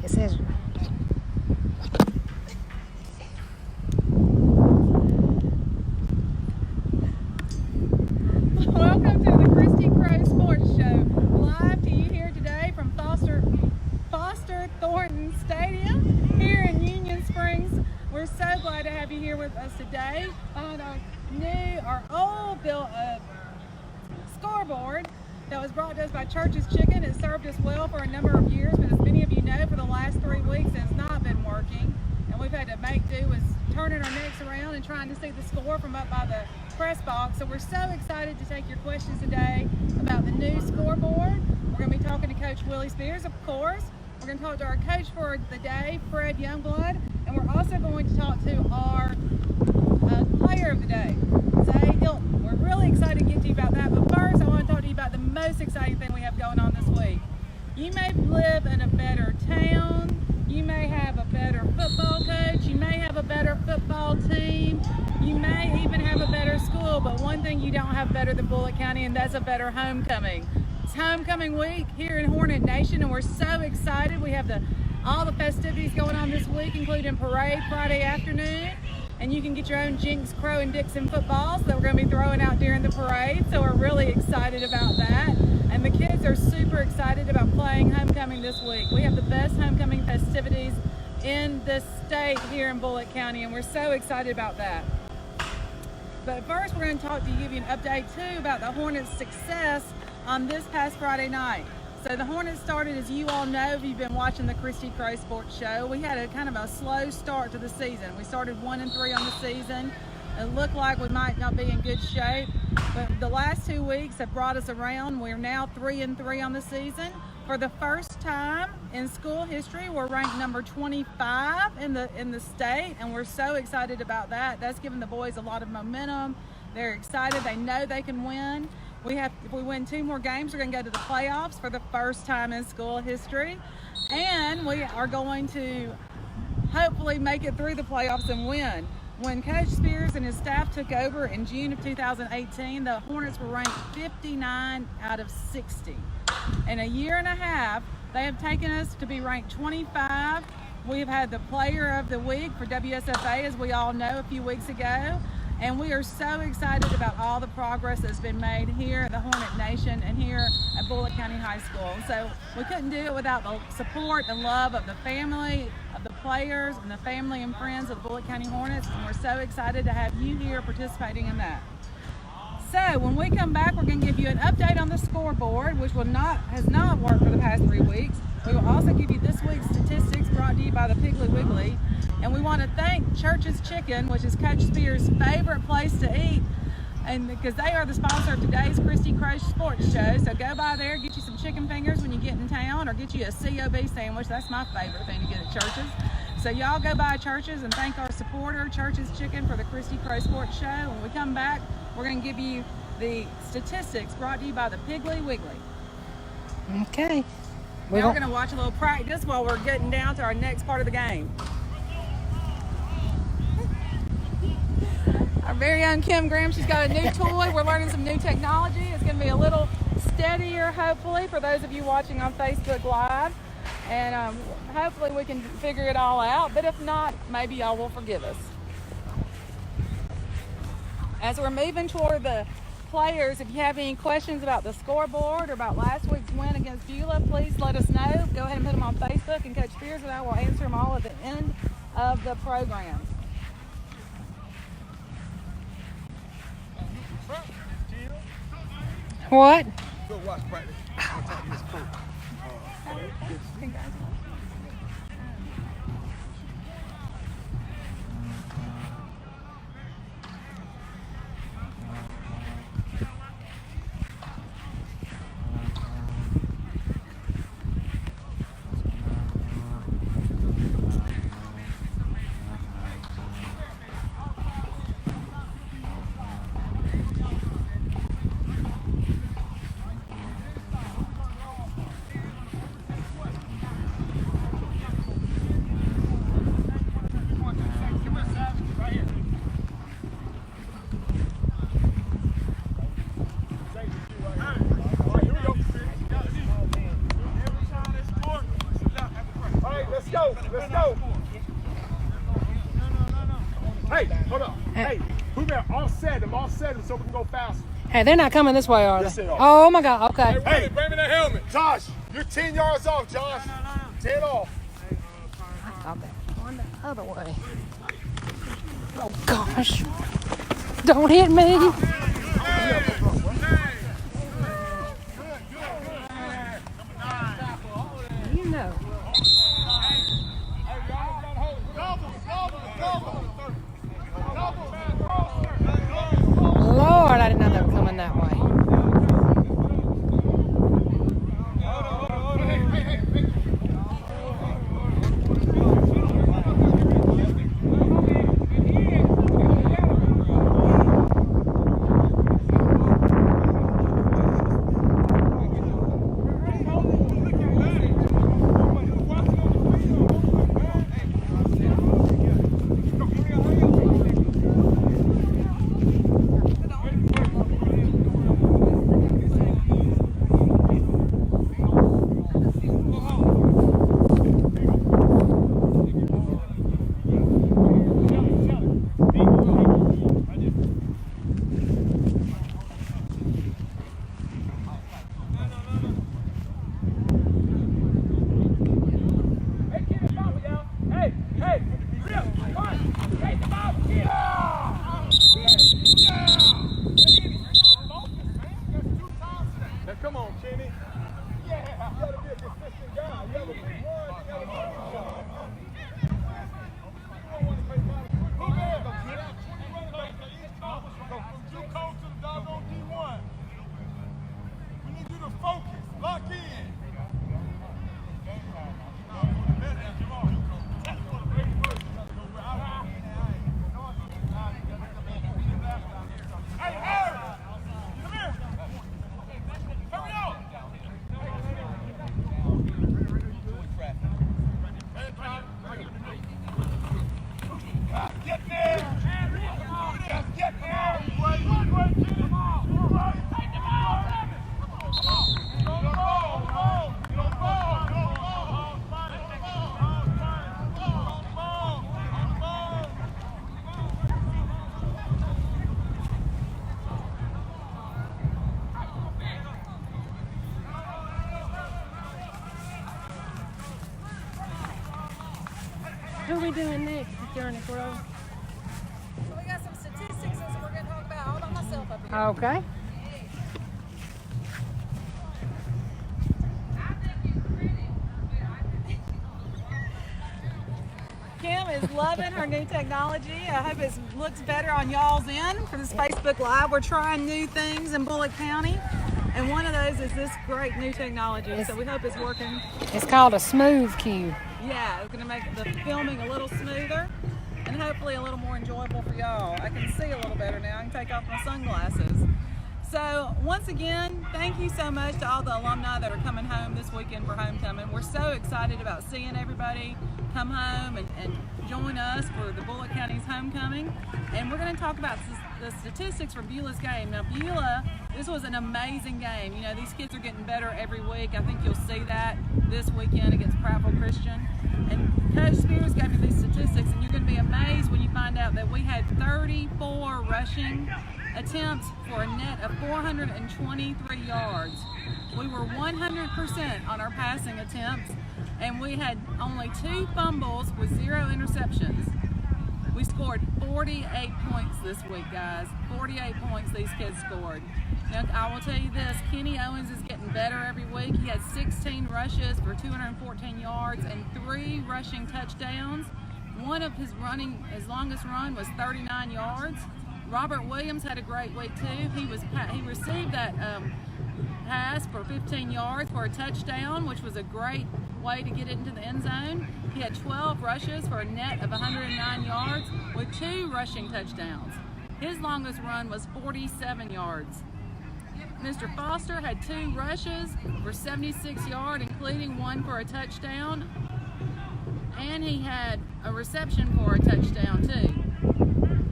It says. Welcome to the Christy Sports Show, live to you here today from Foster Thornton Stadium here in Union Springs. We're so glad to have you here with us today on our old built scoreboard that was brought to us by Church's Chicken. It served us well for a number of years, but as many of you know, for the last 3 weeks it's not been working, and we've had to make do with turning our necks around and trying to see the score from up by the press box. So we're so excited to take your questions today about the new scoreboard. We're going to be talking to Coach Willie Spears, of course. We're going to talk to our coach for the day, Fred Youngblood, and we're also going to talk to our player of the day, Zay Hilton. We're really excited to get to you about that, but first I want to talk to you about the most exciting thing we have going on this week. You may live in a better town, you may have a better football coach, you may have a better football team, you may even have a better school, but one thing you don't have better than Bullitt County, and that's a better homecoming. It's homecoming week here in Hornet Nation, and we're so excited. We have all the festivities going on this week, including parade Friday afternoon, and you can get your own Jinx, Crow, and Dixon footballs that we're going to be throwing out during the parade, so we're really excited about that. And the kids are super excited about playing homecoming this week. We have the best homecoming festivities in the state here in Bullitt County, and we're so excited about that. But first, we're going to give you an update too about the Hornets' success on this past Friday night. So the Hornets started, as you all know, if you've been watching the Christy Sports Show, we had a kind of a slow start to the season. We started 1-3 on the season. It looked like we might not be in good shape, but the last 2 weeks have brought us around. We're now 3-3 on the season. For the first time in school history, we're ranked number 25 in the state, and we're so excited about that. That's given the boys a lot of momentum. They're excited. They know they can win. If we win 2 more games, we're going to go to the playoffs for the first time in school history, and we are going to hopefully make it through the playoffs and win. When Coach Spears and his staff took over in June of 2018, the Hornets were ranked 59 out of 60. In a year and a half, they have taken us to be ranked 25. We've had the Player of the Week for WSFA, as we all know, a few weeks ago. And we are so excited about all the progress that's been made here at the Hornet Nation and here at Bullitt County High School. So we couldn't do it without the support and love of the family, of the players, and the family and friends of the Bullitt County Hornets. And we're so excited to have you here participating in that. So when we come back, we're going to give you an update on the scoreboard, which has not worked for the past 3 weeks. We will also give you this week's statistics brought to you by the Piggly Wiggly. And we want to thank Church's Chicken, which is Coach Spears' favorite place to eat, and because they are the sponsor of today's Christy Sports Show. So go by there, get you some chicken fingers when you get in town, or get you a COB sandwich. That's my favorite thing to get at Church's. So y'all go by Church's and thank our supporter, Church's Chicken, for the Christy Sports Show. When we come back, we're going to give you the statistics brought to you by the Piggly Wiggly. Okay. Now we're going to watch a little practice while we're getting down to our next part of the game. Our very own Kim Graham, she's got a new toy. We're learning some new technology. It's going to be a little steadier, hopefully, for those of you watching on Facebook Live. And hopefully we can figure it all out. But if not, maybe y'all will forgive us. As we're moving toward the players, if you have any questions about the scoreboard or about last week's win against Beulah, please let us know. Go ahead and put them on Facebook, and Coach Spears and I will answer them all at the end of the program. What? Go watch practice. I'll talk to this coach. Congratulations. go. Let's go. Hey, hold up. Hey, who there? Offset them so we can go faster. Hey, they're not coming this way, are Yes, they? they are. Oh my God. Okay. Hey, bring me that helmet. Josh, you're 10 yards off, Josh. 10 off. I thought they were going the other way. Oh gosh. Don't hit me. You know. Lord, I didn't know they were coming that way. Come on, Kenny. Yeah, you gotta be a consistent guy. You have a big one, you gotta be a we need you to focus, lock in. Who are we doing next, Journey Crow? So we got some statistics that we're going to talk about all by myself up here. Okay. Kim is loving her new technology. I hope it looks better on y'all's end for this Facebook Live. We're trying new things in Bullock County, and one of those is this great new technology. So we hope it's working. It's called a smooth cue. Yeah, it's going to make the filming a little smoother and hopefully a little more enjoyable for y'all. I can see a little better now. I can take off my sunglasses. So once again, thank you so much to all the alumni that are coming home this weekend for homecoming. We're so excited about seeing everybody come home and join us for the Bullock County's homecoming. And we're going to talk about the statistics for Beulah's game. Now Beulah, this was an amazing game. You know, these kids are getting better every week. I think you'll see that this weekend against Prattville Christian. And Coach Spears gave me these statistics, and you're going to be amazed when you find out that we had 34 rushing attempts for a net of 423 yards. We were 100% on our passing attempts, and we had only 2 fumbles with 0 interceptions. We scored 48 points this week, guys. 48 points these kids scored. Now, I will tell you this, Kenny Owens is getting better every week. He had 16 rushes for 214 yards and 3 rushing touchdowns. One of his longest run was 39 yards. Robert Williams had a great week too. He received that pass for 15 yards for a touchdown, which was a great way to get into the end zone. He had 12 rushes for a net of 109 yards with 2 rushing touchdowns. His longest run was 47 yards. Mr. Foster had 2 rushes for 76 yards, including 1 for a touchdown, and he had a reception for a touchdown too.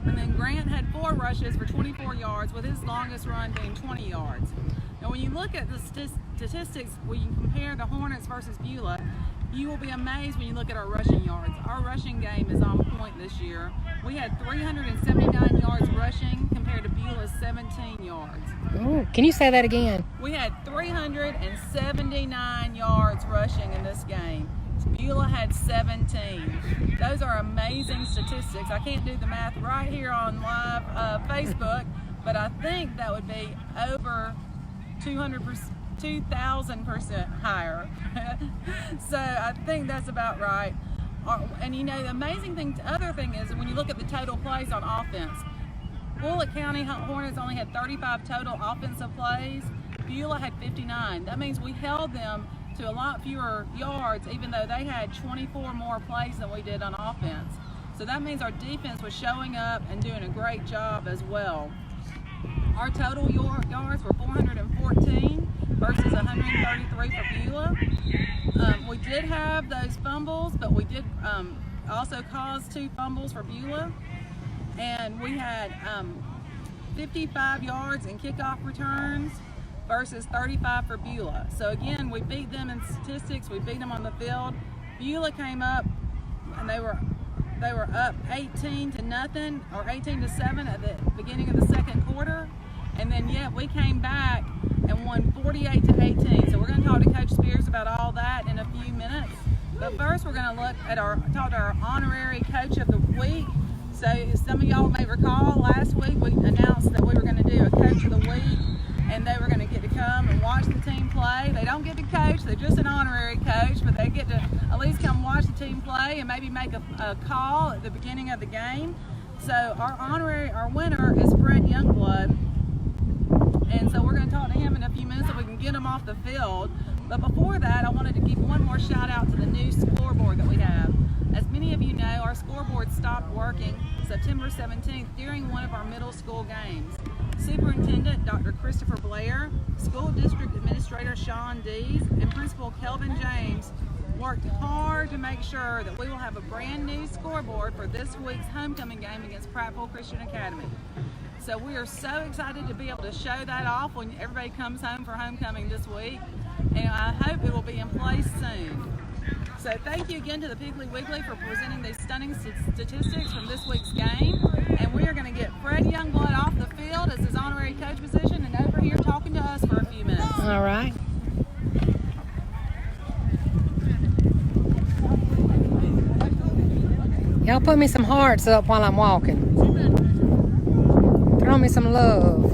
And then Grant had 4 rushes for 24 yards, with his longest run being 20 yards. Now when you look at the statistics, when you compare the Hornets versus Beulah, You will be amazed when you look at our rushing yards. Our rushing game is on point this year. We had 379 yards rushing compared to Beulah's 17 yards. Ooh, can you say that again? We had 379 yards rushing in this game. Beulah had 17. Those are amazing statistics. I can't do the math right here on live Facebook, but I think that would be over 2,000% higher. So I think that's about right. And you know, the amazing thing, other thing is when you look at the total plays on offense, Bullitt County Hornets only had 35 total offensive plays. Beulah had 59. That means we held them to a lot fewer yards, even though they had 24 more plays than we did on offense. So that means our defense was showing up and doing a great job as well. Our total yards were 414 versus 133 for Beulah. We did have those fumbles, but we did also cause 2 fumbles for Beulah. And we had 55 yards in kickoff returns versus 35 for Beulah. So again, we beat them in statistics, we beat them on the field. Beulah came up and they were up 18-0 or 18-7 at the beginning of the second quarter. And then yet we came back and won 48-18. So we're going to talk to Coach Spears about all that in a few minutes. But first we're going to talk to our honorary Coach of the Week. So some of y'all may recall last week we announced that we were going to do a Coach of the Week, and they were going to get to come and watch the team play. They don't get to coach, they're just an honorary coach, but they get to at least come watch the team play and maybe make a call at the beginning of the game. So our winner is Fred Youngblood. And so we're going to talk to him in a few minutes so we can get him off the field. But before that, I wanted to give one more shout out to the new scoreboard that we have. As many of you know, our scoreboard stopped working September 17th during one of our middle school games. Superintendent Dr. Christopher Blair, School District Administrator Sean Dees, and Principal Kelvin James worked hard to make sure that we will have a brand new scoreboard for this week's homecoming game against Prattville Christian Academy. So we are so excited to be able to show that off when everybody comes home for homecoming this week, and I hope it will be in place soon. So thank you again to the Piggly Wiggly for presenting these stunning statistics from this week's game. And we are going to get Fred Youngblood off the field as his honorary coach position and over here talking to us for a few minutes. All right. Y'all put me some hearts up while I'm walking. Throw me some love.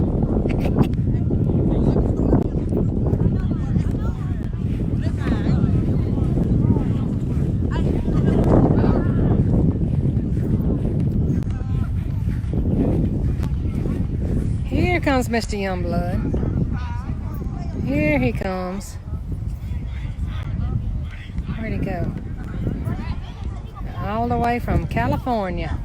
Here comes Mr. Youngblood. Here he comes. Where'd he go? All the way from California.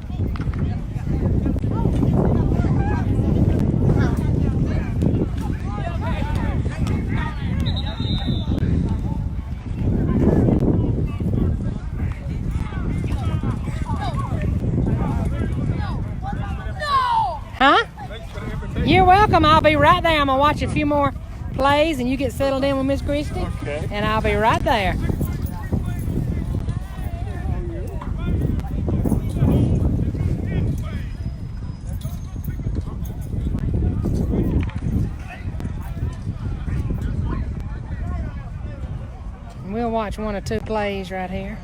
Huh? You're welcome. I'll be right there. I'm going to watch a few more plays and you get settled in with Miss Christy. Okay. And I'll be right there. We'll watch 1 or 2 plays right here.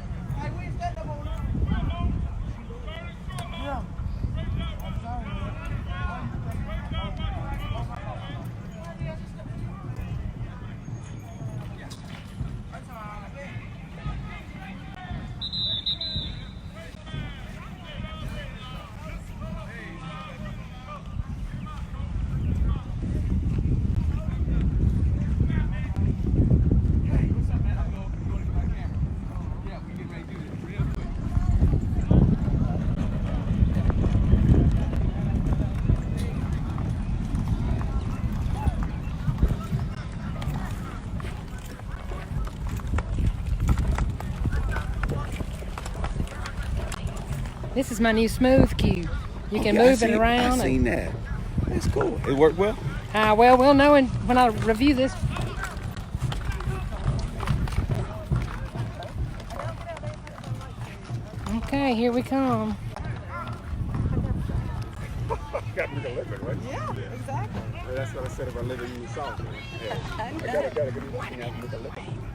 This is my new smooth cue. You can move it around. I seen that. That's cool. It worked well? Well, we'll know when I review this. Okay, here we come. Got me the living, right? Yeah, exactly. Well, that's what I said about living in the South. Yeah. I gotta get this thing out and make a living.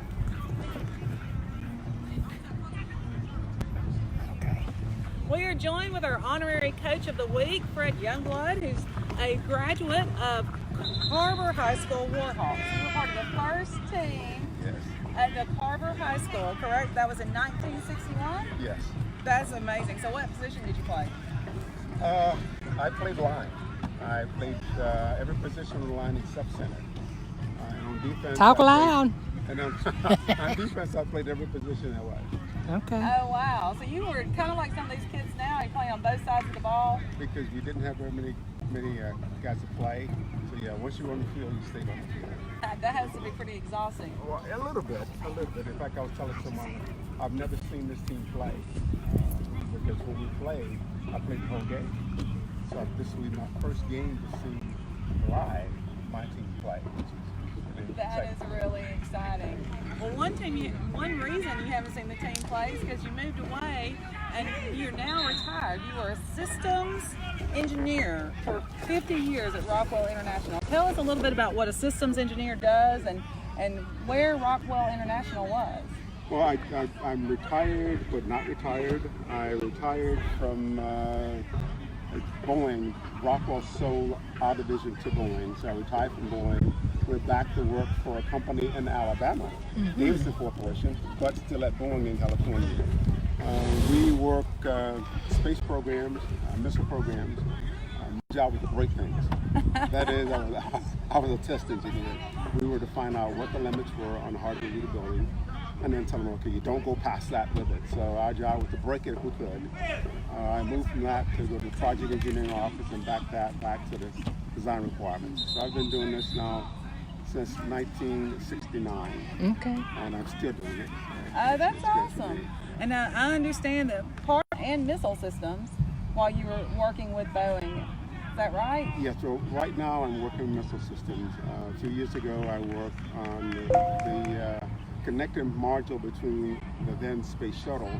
We are joined with our honorary coach of the week, Fred Youngblood, who's a graduate of Carver High School Warhawks. You were part of the first team Yes. at the Carver High School, correct? That was in 1961? Yes. That's amazing. So what position did you play? I played line. I played every position on the line except center. And on defense, Talk I played- loud. And on defense, I played every position there was. Okay. Oh, wow. So you were kind of like some of these kids now. You play on both sides of the ball. Because we didn't have very many guys to play. So yeah, once you're on the field, you stayed on the field. That has to be pretty exhausting. Well, a little bit. In fact, I was telling someone, I've never seen this team play. Because when we played, I played the whole game. So this will be my first game to see live my team play. Which is really That is exciting. really exciting. Well, one reason you haven't seen the team play is because you moved away and you're now retired. You were a systems engineer for 50 years at Rockwell International. Tell us a little bit about what a systems engineer does and where Rockwell International was. Well, I'm retired, but not retired. I retired from Boeing. Rockwell sold our division to Boeing, so I retired from Boeing. Went back to work for a company in Alabama, Davidson Corporation, but still at Boeing in California. We work space programs, missile programs. My job was to break things. That is, I was a test engineer. We were to find out what the limits were on the hardware we were building, and then tell them, okay, you don't go past that with it. So our job was to break it if we could. I moved from that to go to the project engineering office and back to the design requirements. So I've been doing this now since 1969. Okay. And I'm still doing it. That's awesome. And I understand that part and missile systems while you were working with Boeing. Is that right? Yeah, so right now I'm working on missile systems. 2 years ago I worked on the connecting module between the then space shuttle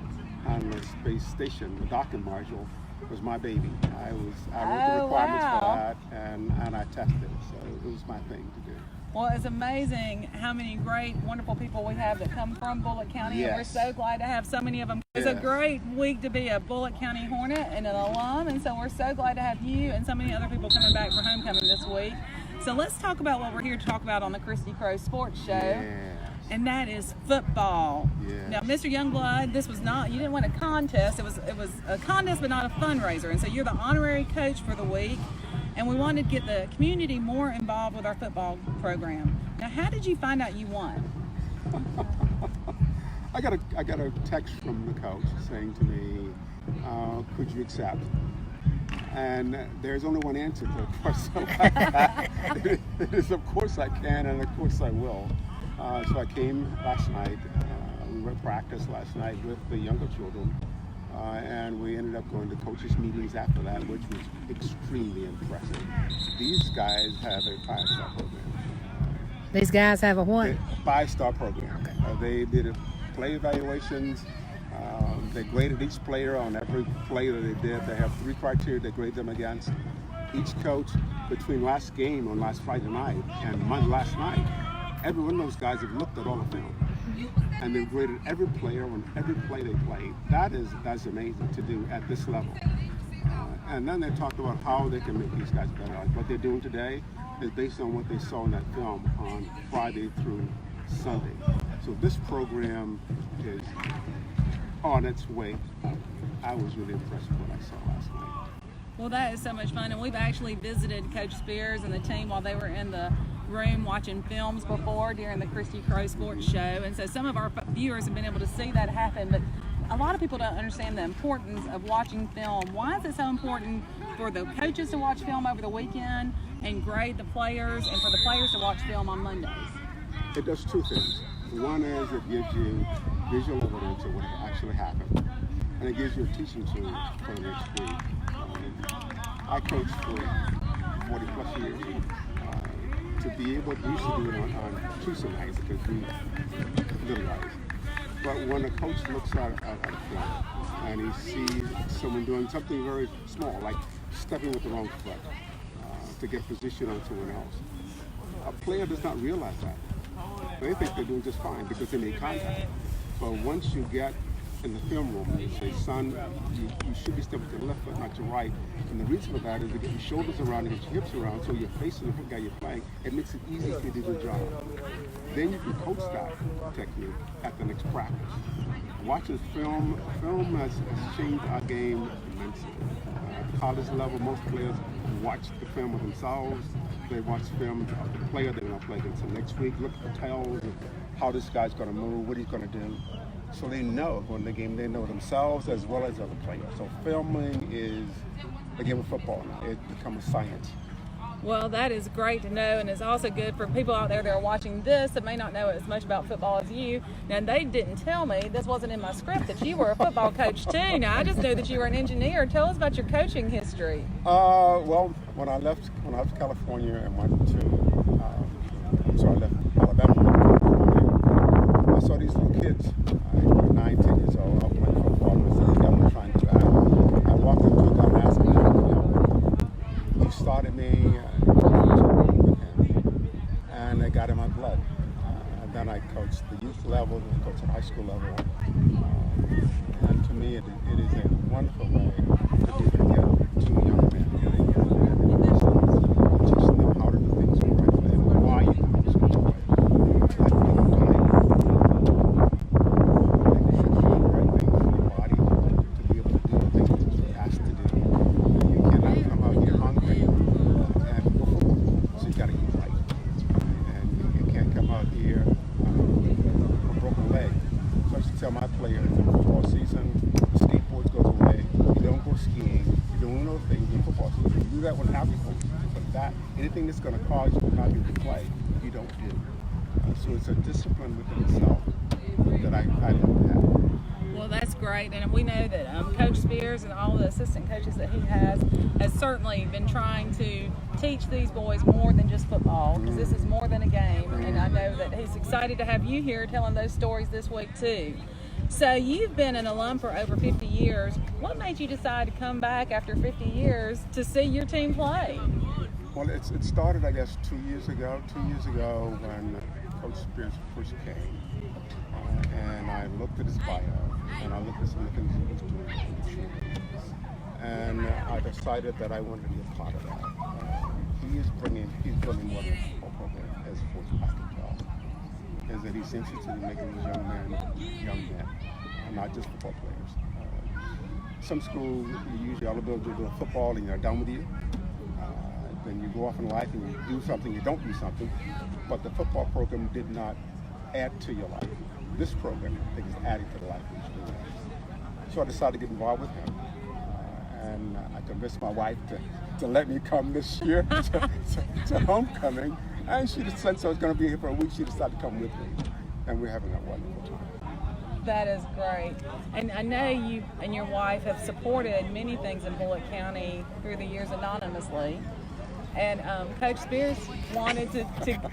and the space station. The docking module was my baby. I wrote the requirements for that and I tested it, so it was my thing to do. Well, it's amazing how many great, wonderful people we have that come from Bullitt County, and we're so glad to have so many of them. It's a great week to be a Bullitt County Hornet and an alum, and so we're so glad to have you and so many other people coming back for homecoming this week. So let's talk about what we're here to talk about on the Christy Crow Sports Show. Yes. And that is football. Yes. Now, Mr. Youngblood, this was not, you didn't win a contest. It was a contest, but not a fundraiser. And so you're the honorary coach for the week. And we wanted to get the community more involved with our football program. Now, how did you find out you won? I got a text from the coach saying to me, could you accept? And there's only one answer to a question like that. It is, of course I can, and of course I will. So I came last night. We were at practice last night with the younger children. And we ended up going to coaches' meetings after that, which was extremely impressive. These guys have a 5-star program. These guys have a what? 5-star program. They did play evaluations. They graded each player on every play that they did. They have 3 criteria they grade them against. Each coach, between last game on last Friday night and last night, every one of those guys have looked at all the film. And they've graded every player on every play they played. That's amazing to do at this level. And then they talked about how they can make these guys better. Like what they're doing today is based on what they saw in that film on Friday through Sunday. So this program is on its way. I was really impressed with what I saw last night. Well, that is so much fun. And we've actually visited Coach Spears and the team while they were in the room watching films before during the Christy Crow Sports Show. And so some of our viewers have been able to see that happen. But a lot of people don't understand the importance of watching film. Why is it so important for the coaches to watch film over the weekend and grade the players, and for the players to watch film on Mondays? It does 2 things. One is it gives you visual evidence of what actually happened. And it gives you a teaching tool for the next week. I coached for 40 plus years. To be able, we used to do it on Tuesday nights because we little guys. But when a coach looks at a film and he sees someone doing something very small, like stepping with the wrong foot to get position on someone else, a player does not realize that. They think they're doing just fine because they make contact. But once you get in the film room and you say, son, you should be stepping to the left foot, not to right. And the reason for that is to get your shoulders around and get your hips around so you're facing the guy you're playing. It makes it easy for you to do the job. Then you can coach that technique at the next practice. Watching film has changed our game immensely. College level, most players watch the film of themselves. They watch film of the player they're going to play against. So next week, look at the tells of how this guy's going to move, what he's going to do. So they know going to the game, they know themselves as well as other players. So filming is a game of football now. It's become a science. Well, that is great to know, and it's also good for people out there that are watching this that may not know as much about football as you. Now, they didn't tell me, this wasn't in my script, that you were a football coach too. Now, I just knew that you were an engineer. Tell us about your coaching history. Well, when I left California and went to, so I left Alabama. I saw these little kids, 9, 10 years old, out playing football, and I said, I'm trying to I walked up to a guy and asked him, he started me, and I got in my blood. And then I coached the youth level, then I coached the high school level. And to me, it is a wonderful way to be together two young men. Teaching them how to do things correctly and why you do things correctly. At the same time, the right things in your body to be able to do the things that you asked to do. You cannot come out here hungry and so you got to eat right. And you can't come out here with a broken leg. So I used to tell my players in football season, skateboards goes away, you don't go skiing, you don't know things in football season. You do that when happy folks. But that, anything that's going to cause you not to play, you don't do. So it's a discipline within itself that I love to have. Well, that's great, and we know that Coach Spears and all the assistant coaches that he has certainly been trying to teach these boys more than just football, because this is more than a game, and I know that he's excited to have you here telling those stories this week too. So you've been an alum for over 50 years. What made you decide to come back after 50 years to see your team play? Well, it started, I guess, 2 years ago. 2 years ago when Coach Spears first came, and I looked at his bio, and I looked at some of the things he was doing, and I decided that I wanted to be a part of that. He's building more than a football program, as far as I can tell, is that he's interested in making these young men, not just football players. Some schools, you usually all able to do football and you're done with you. Then you go off in life and you do something, you don't do something. But the football program did not add to your life. This program, I think, is adding to the life of each student. So I decided to get involved with him. And I convinced my wife to let me come this year to homecoming. And she just said, so I was going to be here for a week. She decided to come with me. And we're having a wonderful time. That is great. And I know you and your wife have supported many things in Bullitt County through the years anonymously. And Coach Spears wanted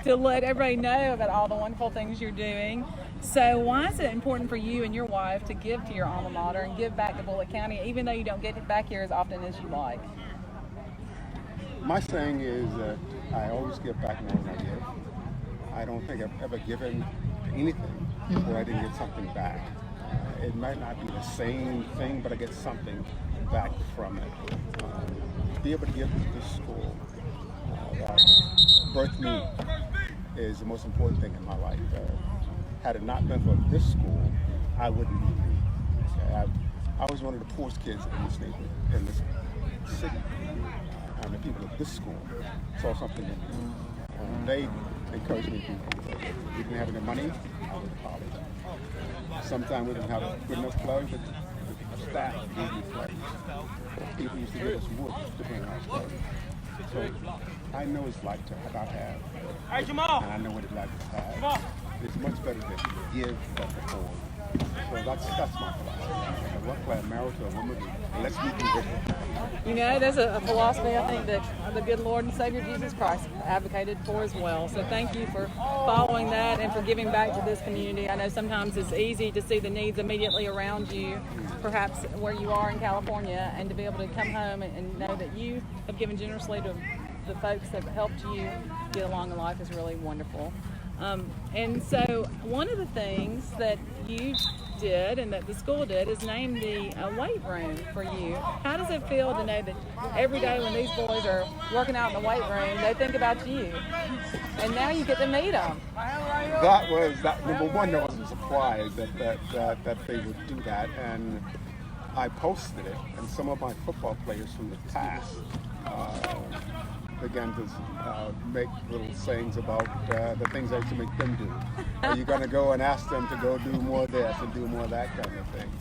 to let everybody know about all the wonderful things you're doing. So why is it important for you and your wife to give to your alma mater and give back to Bullitt County, even though you don't get back here as often as you like? My saying is that I always give back more than I give. I don't think I've ever given anything where I didn't get something back. It might not be the same thing, but I get something back from it. To be able to give to this school that birthed me is the most important thing in my life. Had it not been for this school, I wouldn't be here. I was one of the poorest kids in this neighborhood, in this city. And the people at this school saw something in me. And they encouraged me to do things. We didn't have any money, I went to college. Sometimes we didn't have good enough clothes, but the staff gave me clothes. People used to give us wood to bring our clothes. So I know it's like to not have, and I know what it's like to have. It's much better to give than to hold. So So that's my philosophy. A work-life marriage to a woman, and let's be convicted. You know, there's a philosophy I think that the good Lord and Savior Jesus Christ advocated for as well. So thank you for following that and for giving back to this community. I know sometimes it's easy to see the needs immediately around you, perhaps where you are in California, and to be able to come home and know that you have given generously to the folks that helped you get along in life is really wonderful. And so one of the things that you did and that the school did is name the weight room for you. How does it feel to know that every day when these boys are working out in the weight room, they think about you? And now you get to meet them. That number one. There was a surprise that they would do that, and I posted it, and some of my football players from the past began to make little sayings about the things I used to make them do. Are you going to go and ask them to go do more of this and do more of that kind of thing?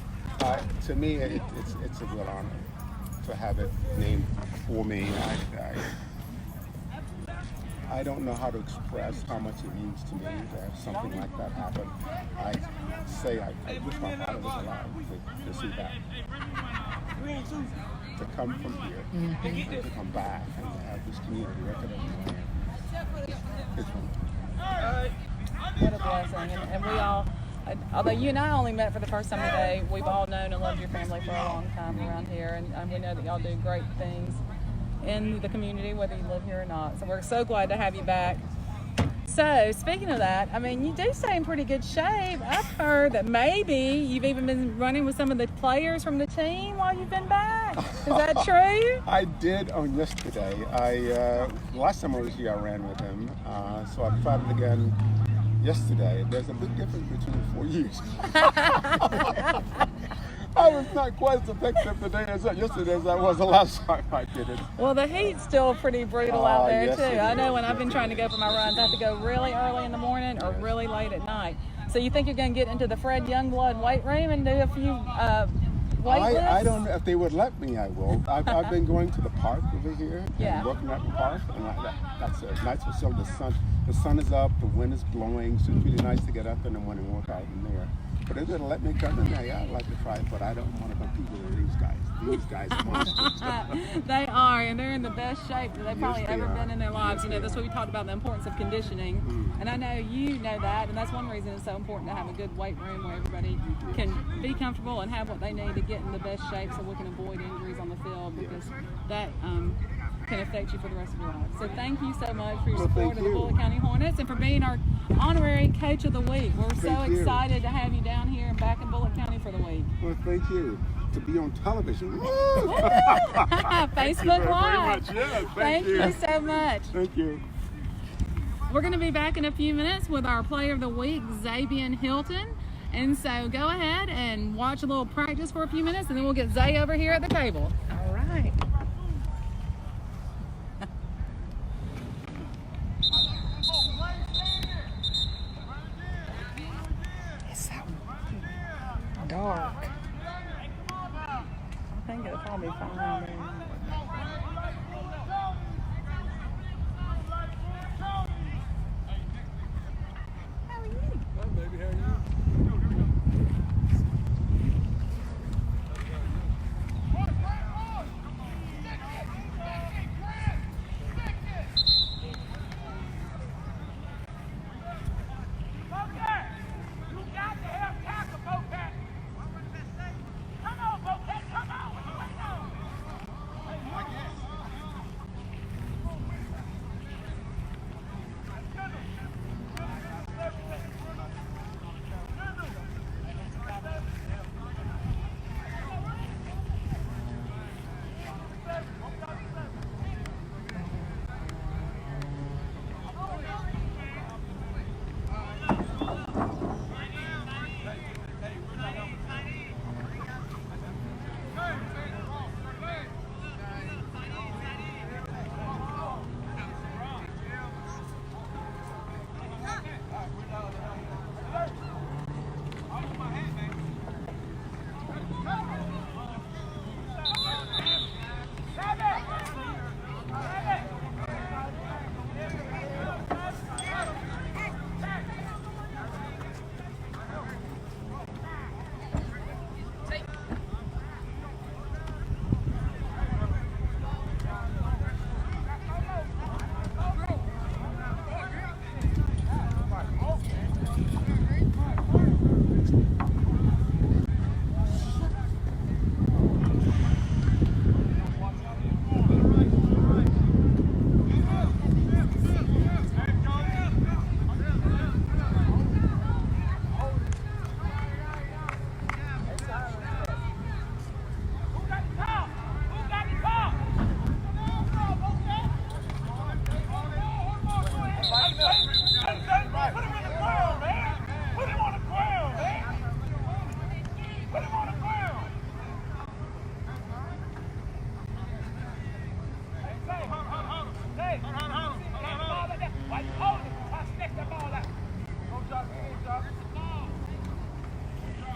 To me, it's a real honor to have it named for me. I don't know how to express how much it means to me to have something like that happen. I say I wish my father was alive to see that. To come from here and to come back and to have this community recognize it's wonderful. What a blessing. And we all, although you and I only met for the first time today, we've all known and loved your family for a long time around here, and we know that y'all do great things in the community, whether you live here or not. So we're so glad to have you back. So, speaking of that, I mean, you do stay in pretty good shape. I've heard that maybe you've even been running with some of the players from the team while you've been back. Is that true? I did on yesterday. Last time I was here, I ran with him. So I tried it again yesterday. There's a big difference between 4 years. I was not quite as effective today as yesterday as I was the last time I did it. Well, the heat's still pretty brutal out there, yes, too. I know when I've been trying to go for my runs, I have to go really early in the morning or really late at night. So you think you're going to get into the Fred Youngblood weight room and do a few weight lifts? I don't know if they would let me. I will. I've been going to the park over here and working at the park, and that's a nice facility. The sun is up, the wind is blowing, so it's really nice to get up in the morning and work out in there. But if they'll let me come in there, yeah, I'd like to try it, but I don't want to compete with these guys. These guys are monsters. They are, and they're in the best shape that they've probably ever been in their lives. You know, that's what we talked about, the importance of conditioning. And I know you know that, and that's one reason it's so important to have a good weight room where everybody can be comfortable and have what they need to get in the best shape so we can avoid injuries on the field, because that can affect you for the rest of your life. So thank you so much for your support of the Bullitt County Hornets and for being our honorary Coach of the Week. We're so excited to have you down here and back in Bullitt County for the week. Well, thank you. To be on television. Facebook Live. Thank you. Thank you so much. Thank you. We're going to be back in a few minutes with our Player of the Week, Xavier Hilton. And so go ahead and watch a little practice for a few minutes, and then we'll get Zay over here at the table. All right. It's so dark. I think it'll probably be fine.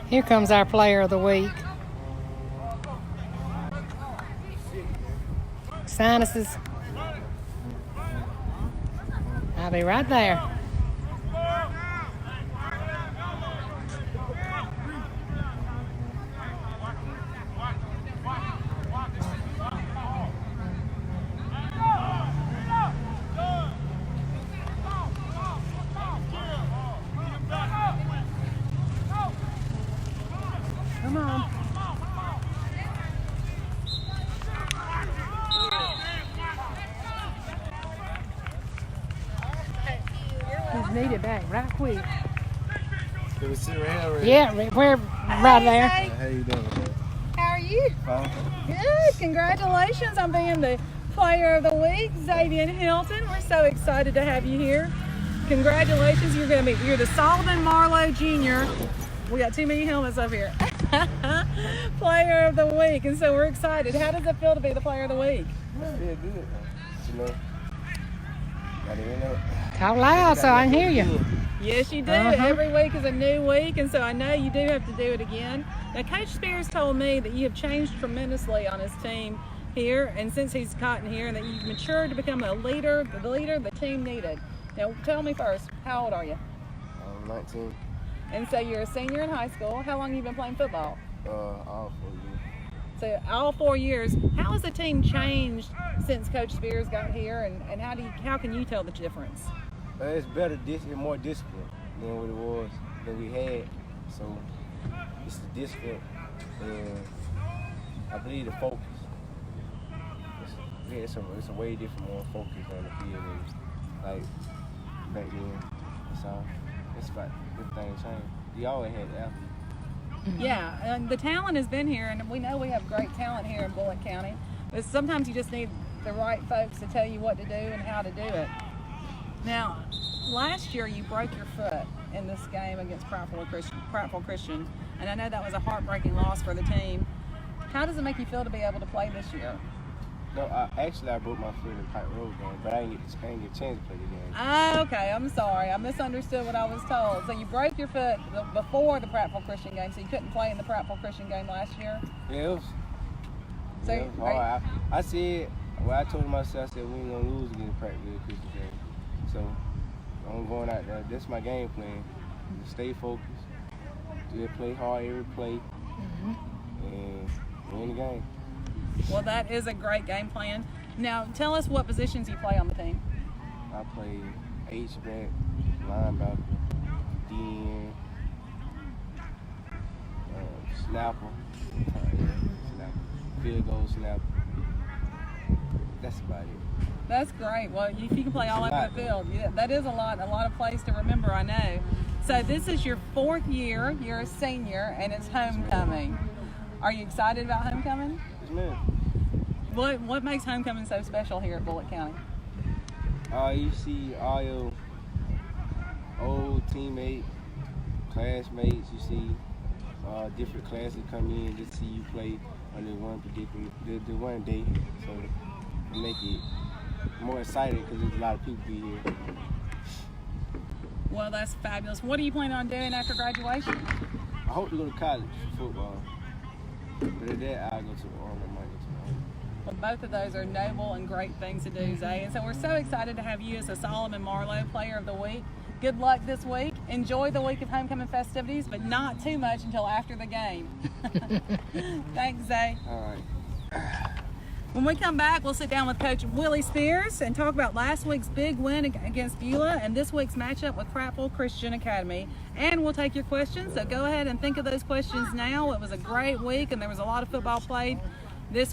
Here comes our player of the week. Sinuses. I'll be right there. Come on. He's needed back right quick. Can we sit right here? Yeah, we're right there. How you doing? How are you? Fine. Good. Congratulations on being the player of the week, Xavier Hilton. We're so excited to have you here. Congratulations. You're the Solomon Marlowe Jr. We got too many helmets up here. Player of the week, and so we're excited. How does it feel to be the player of the week? I feel good. You know, gotta hear that. Talk loud so I can hear you. Yes, you do. Uh-huh. Every week is a new week, and so I know you do have to do it again. Now, Coach Spears told me that you have changed tremendously on his team here, and since he's gotten here, and that you've matured to become the leader the team needed. Now, tell me first, how old are you? I'm 19. And so you're a senior in high school. How long have you been playing football? All 4 years. So all 4 years. How has the team changed since Coach Spears got here, and how can you tell the difference? It's better, more discipline than what it was than we had. So it's the discipline, and I believe the focus. It's a way different, more focus on the field than like back then. So it's like everything changed. We always had athletes. Yeah, and the talent has been here, and we know we have great talent here in Bullitt County. But sometimes you just need the right folks to tell you what to do and how to do it. Now, last year you broke your foot in this game against Prattville Christian, and I know that was a heartbreaking loss for the team. How does it make you feel to be able to play this year? No, I broke my foot in Pike Road game, but I didn't get a chance to play the game. Oh, okay, I'm sorry. I misunderstood what I was told. So you broke your foot before the Prattville Christian game, so you couldn't play in the Prattville Christian game last year? Yeah, it was. So Yeah, it was hard. I said, I told myself, I said, we ain't going to lose against Prattville Christian game. So I'm going out there. That's my game plan. To stay focused, to play hard every play, and win the game. Well, that is a great game plan. Now, tell us what positions you play on the team. I play H-back, linebacker, DN, snapper, field goal snapper. That's about it. That's great. Well, if you can play all over the field, yeah, that is a lot of plays to remember, I know. So this is your 4th year. You're a senior, and it's homecoming. Are you excited about homecoming? Yes, ma'am. What makes homecoming so special here at Bullitt County? You see all your old teammates, classmates. You see different classes come in just see you play on the one day. So it make it more exciting because there's a lot of people be here. Well, that's fabulous. What are you planning on doing after graduation? I hope to go to college for football. But at that, I'll go to the Army. Well, both of those are noble and great things to do, Zay. And so we're so excited to have you as a Solomon Marlowe Player of the Week. Good luck this week. Enjoy the week of homecoming festivities, but not too much until after the game. Thanks, Zay. All right. When we come back, we'll sit down with Coach Willie Spears and talk about last week's big win against Beulah and this week's matchup with Prattville Christian Academy. And we'll take your questions, so go ahead and think of those questions now. It was a great week, and there was a lot of football played this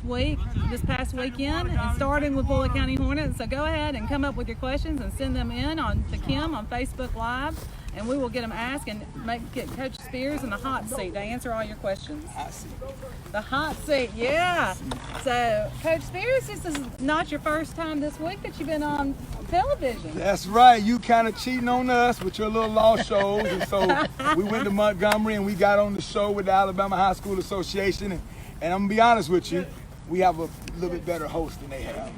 past weekend, and starting with Bullitt County Hornets. So go ahead and come up with your questions and send them in to Kim on Facebook Live, and we will get them asked and get Coach Spears in the hot seat to answer all your questions. Hot seat. The hot seat, yeah. So, Coach Spears, this is not your first time this week that you've been on television. That's right. You kind of cheating on us with your little lost shows. And so we went to Montgomery and we got on the show with the Alabama High School Association. And I'm going to be honest with you, we have a little bit better host than they have.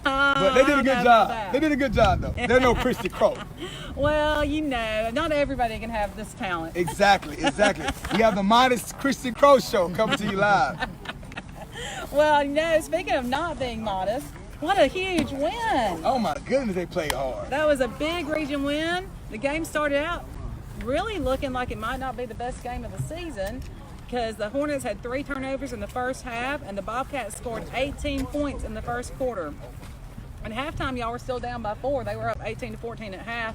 But they did a good job. They did a good job, though. They're no Christy Crow. Well, not everybody can have this talent. Exactly. We have the modest Christy Crow show coming to you live. Well, speaking of not being modest, what a huge win. Oh my goodness, they played hard. That was a big region win. The game started out really looking like it might not be the best game of the season because the Hornets had 3 turnovers in the first half and the Bobcats scored 18 points in the first quarter. At halftime, y'all were still down by 4. They were up 18-14 at half,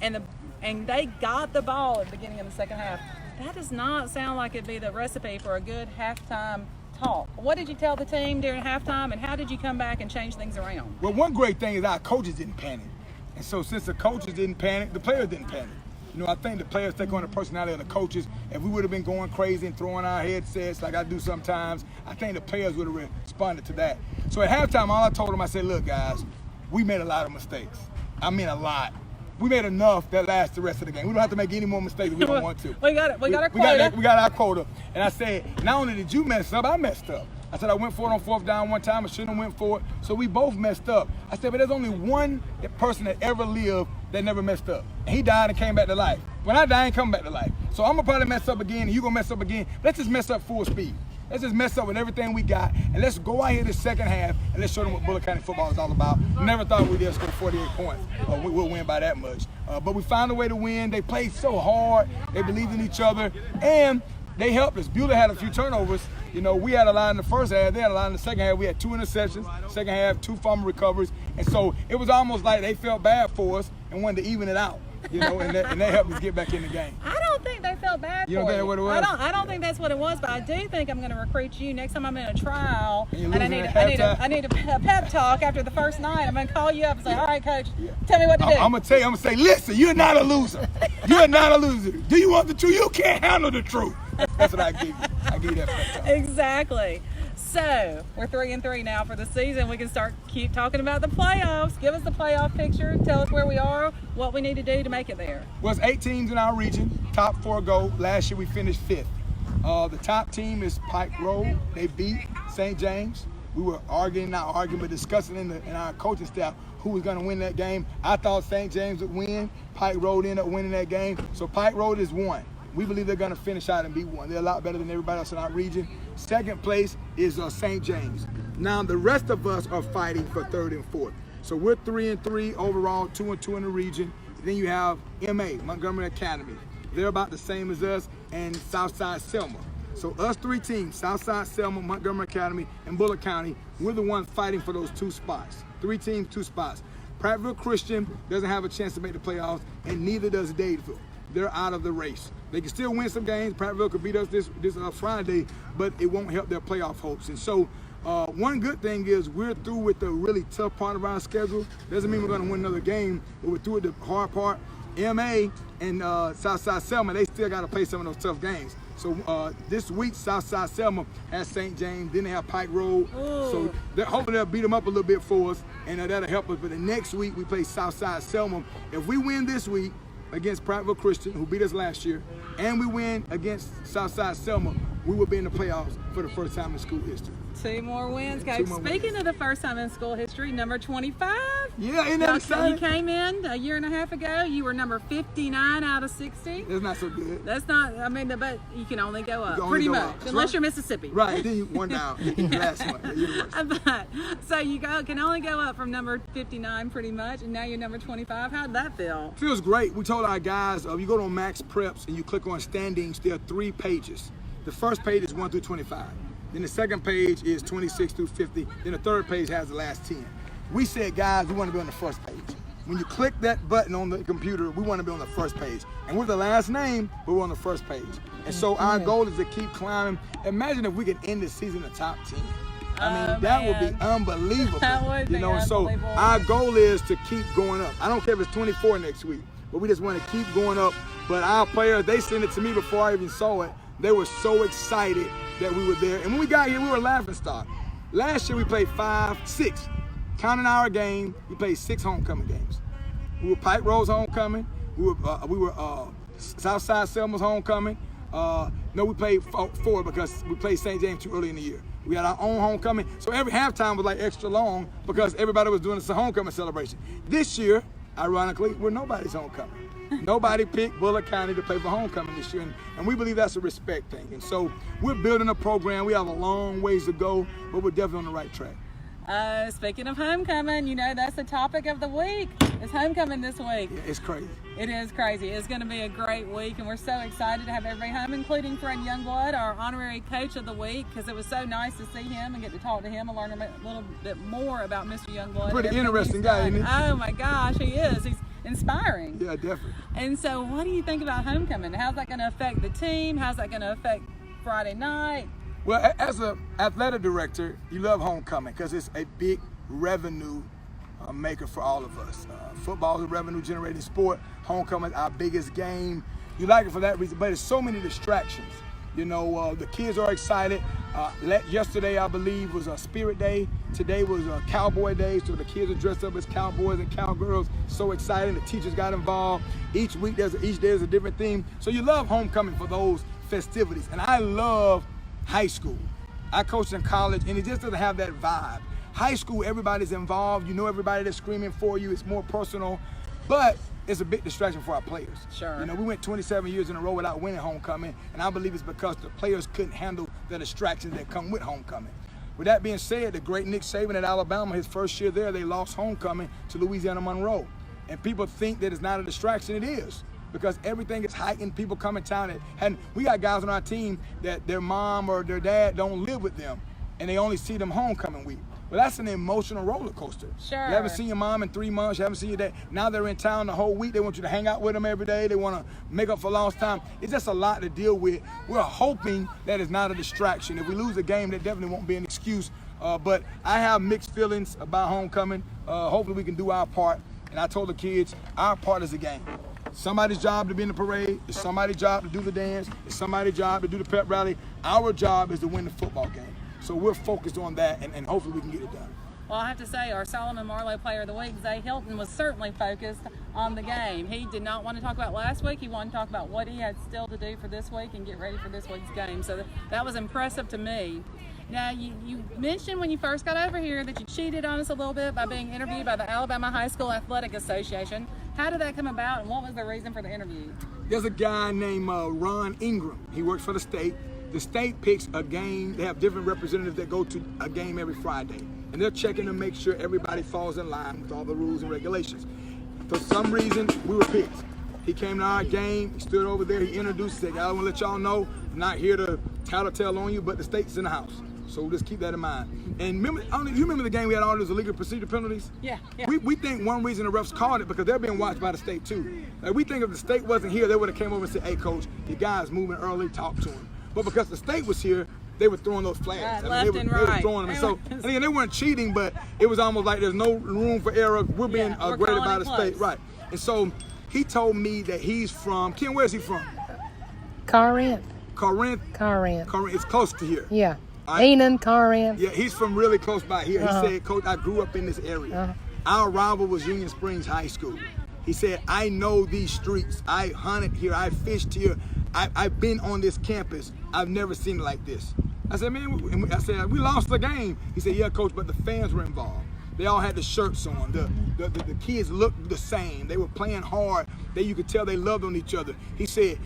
and they got the ball at the beginning of the second half. That does not sound like it'd be the recipe for a good halftime talk. What did you tell the team during halftime, and how did you come back and change things around? Well, one great thing is our coaches didn't panic. And so since the coaches didn't panic, the players didn't panic. I think the players take on the personality of the coaches. If we would have been going crazy and throwing our headsets like I do sometimes, I think the players would have responded to that. So at halftime, all I told them, I said, look, guys, we made a lot of mistakes. I mean a lot. We made enough that lasts the rest of the game. We don't have to make any more mistakes if we don't want to. We got our quota. We got our quota. And I said, not only did you mess up, I messed up. I said I went for it on 4th down one time. I shouldn't have went for it. So we both messed up. I said, but there's only one person that ever lived that never messed up. And he died and came back to life. When I die, I ain't come back to life. So I'm going to probably mess up again, and you're going to mess up again. Let's just mess up full speed. Let's just mess up with everything we got, and let's go out here this second half, and let's show them what Bullock County football is all about. Never thought we'd score 48 points. We'll win by that much. But we found a way to win. They played so hard. They believed in each other, and they helped us. Bueller had a few turnovers. We had a lot in the first half. They had a lot in the second half. We had 2 interceptions. Second half, 2 fumble recoveries. And so it was almost like they felt bad for us and wanted to even it out. And they helped us get back in the game. I don't think they felt bad for you. You don't think that's what it was? I don't think that's what it was, but I do think I'm going to recruit you next time I'm in a trial. And I need a pep talk after the first night. I'm going to call you up and say, all right, coach, tell me what to do. I'm going to tell you, I'm going to say, listen, you're not a loser. You're not a loser. Do you want the truth? You can't handle the truth. That's what I give you. I give you that pep talk. Exactly. So we're 3-3 now for the season. We can keep talking about the playoffs. Give us the playoff picture. Tell us where we are, what we need to do to make it there. Well, it's 8 teams in our region. Top 4 go. Last year we finished 5th. The top team is Pike Road. They beat St. James. We were but discussing in our coaching staff who was going to win that game. I thought St. James would win. Pike Road ended up winning that game. So Pike Road is 1. We believe they're going to finish out and be 1. They're a lot better than everybody else in our region. Second place is St. James. Now, the rest of us are fighting for 3rd and 4th. So we're 3-3 overall, 2-2 in the region. Then you have MA, Montgomery Academy. They're about the same as us, and Southside Selma. So us 3 teams, Southside Selma, Montgomery Academy, and Bullock County, we're the ones fighting for those 2 spots. 3 teams, 2 spots. Prattville Christian doesn't have a chance to make the playoffs, and neither does Dadeville. They're out of the race. They can still win some games. Prattville could beat us this Friday, but it won't help their playoff hopes. And so one good thing is we're through with the really tough part of our schedule. Doesn't mean we're going to win another game, but we're through with the hard part. MA and Southside Selma, they still got to play some of those tough games. So this week, Southside Selma has St. James, then they have Pike Road. Ooh. So hopefully they'll beat them up a little bit for us, and that'll help us. But the next week, we play Southside Selma. If we win this week against Prattville Christian, who beat us last year, and we win against Southside Selma, we will be in the playoffs for the first time in school history. 2 more wins, Coach. Speaking of the first time in school history, number 25. Yeah, ain't that exciting? You came in a year and a half ago. You were number 59 out of 60. That's not so good. That's not, but you can only go up, pretty much. Up. Unless you're Mississippi. Right, then you won down last month. So you can only go up from number 59 pretty much, and now you're number 25. How did that feel? Feels great. We told our guys, you go to Max Preps and you click on standings, there are 3 pages. The first page is 1 through 25. Then the second page is 26 through 50. Then the third page has the last 10. We said, guys, we want to be on the first page. When you click that button on the computer, we want to be on the first page. And we're the last name, but we're on the first page. And so our goal is to keep climbing. Imagine if we could end the season in the top 10. I mean, that would be unbelievable. That would be and so our goal is to keep going up. I don't care if it's 24 next week, but we just want to keep going up. But our players, they sent it to me before I even saw it. They were so excited that we were there. And when we got here, we were a laughing stock. Last year, we played 6. Counting our game, we played 6 homecoming games. We were Pike Road's homecoming. We were Southside Selma's homecoming. No, we played 4 because we played St. James too early in the year. We had our own homecoming, so every halftime was like extra long because everybody was doing a homecoming celebration. This year, ironically, we're nobody's homecoming. Nobody picked Bullock County to play for homecoming this year, and we believe that's a respect thing. And so we're building a program. We have a long ways to go, but we're definitely on the right track. Speaking of homecoming, you know, that's the topic of the week. It's homecoming this week. Yeah, it's crazy. It is crazy. It's going to be a great week, and we're so excited to have everybody home, including Fred Youngblood, our honorary coach of the week, because it was so nice to see him and get to talk to him and learn a little bit more about Mr. Youngblood. Pretty interesting guy, isn't he? Oh my gosh, he is. He's inspiring. Yeah, definitely. And so what do you think about homecoming? How's that going to affect the team? How's that going to affect Friday night? Well, as an athletic director, you love homecoming because it's a big revenue maker for all of us. Football is a revenue-generating sport. Homecoming is our biggest game. You like it for that reason, but there's so many distractions. You know, the kids are excited. Yesterday, I believe, was a Spirit Day. Today was a Cowboy Day, so the kids are dressed up as cowboys and cowgirls. So exciting. The teachers got involved. Each day there's a different theme. So you love homecoming for those festivities. And I love high school. I coached in college, and it just doesn't have that vibe. High school, everybody's involved. You know everybody that's screaming for you. It's more personal, but it's a big distraction for our players. Sure. You know, we went 27 years in a row without winning homecoming, and I believe it's because the players couldn't handle the distractions that come with homecoming. With that being said, the great Nick Saban at Alabama, his first year there, they lost homecoming to Louisiana Monroe. And people think that it's not a distraction. It is. Because everything is heightened, people come in town, and we got guys on our team that their mom or their dad don't live with them, and they only see them homecoming week. Well, that's an emotional roller coaster. Sure. You haven't seen your mom in 3 months, you haven't seen your dad. Now they're in town the whole week. They want you to hang out with them every day. They want to make up for lost time. It's just a lot to deal with. We're hoping that it's not a distraction. If we lose a game, that definitely won't be an excuse. But I have mixed feelings about homecoming. Hopefully we can do our part. And I told the kids, our part is the game. Somebody's job to be in the parade. It's somebody's job to do the dance. It's somebody's job to do the pep rally. Our job is to win the football game. So we're focused on that, and hopefully we can get it done. Well, I have to say, our Solomon Marlowe Player of the Week, Zay Hilton, was certainly focused on the game. He did not want to talk about last week. He wanted to talk about what he had still to do for this week and get ready for this week's game. So that was impressive to me. Now, you mentioned when you first got over here that you cheated on us a little bit by being interviewed by the Alabama High School Athletic Association. How did that come about, and what was the reason for the interview? There's a guy named Ron Ingram. He works for the state. The state picks a game. They have different representatives that go to a game every Friday. And they're checking to make sure everybody falls in line with all the rules and regulations. For some reason, we were picked. He came to our game. He stood over there. He introduced us. Said, I want to let y'all know, I'm not here to tattletale on you, but the state's in the house. So just keep that in mind. And remember, you remember the game we had all those illegal procedure penalties? Yeah. We think one reason the refs called it because they're being watched by the state too. Like we think if the state wasn't here, they would have came over and said, hey coach, your guy's moving early, talk to him. But because the state was here, they were throwing those flags. Left they and were right. throwing them. And so, and again, they weren't cheating, but it was almost like there's no room for error. We're being graded by the state. Right. And so he told me that he's from, Ken, where's he from? Corinth. Corinth? Corinth. Corinth. It's close to here. Yeah. Right. Enon, Corinth. Yeah, he's from really close by here. He said, Coach, I grew up in this area. Our rival was Union Springs High School. He said, I know these streets. I hunted here. I fished here. I've been on this campus. I've never seen it like this. I said, man, we lost the game. He said, yeah, coach, but the fans were involved. They all had the shirts on. The kids looked the same. They were playing hard. You could tell they loved on each other. He said,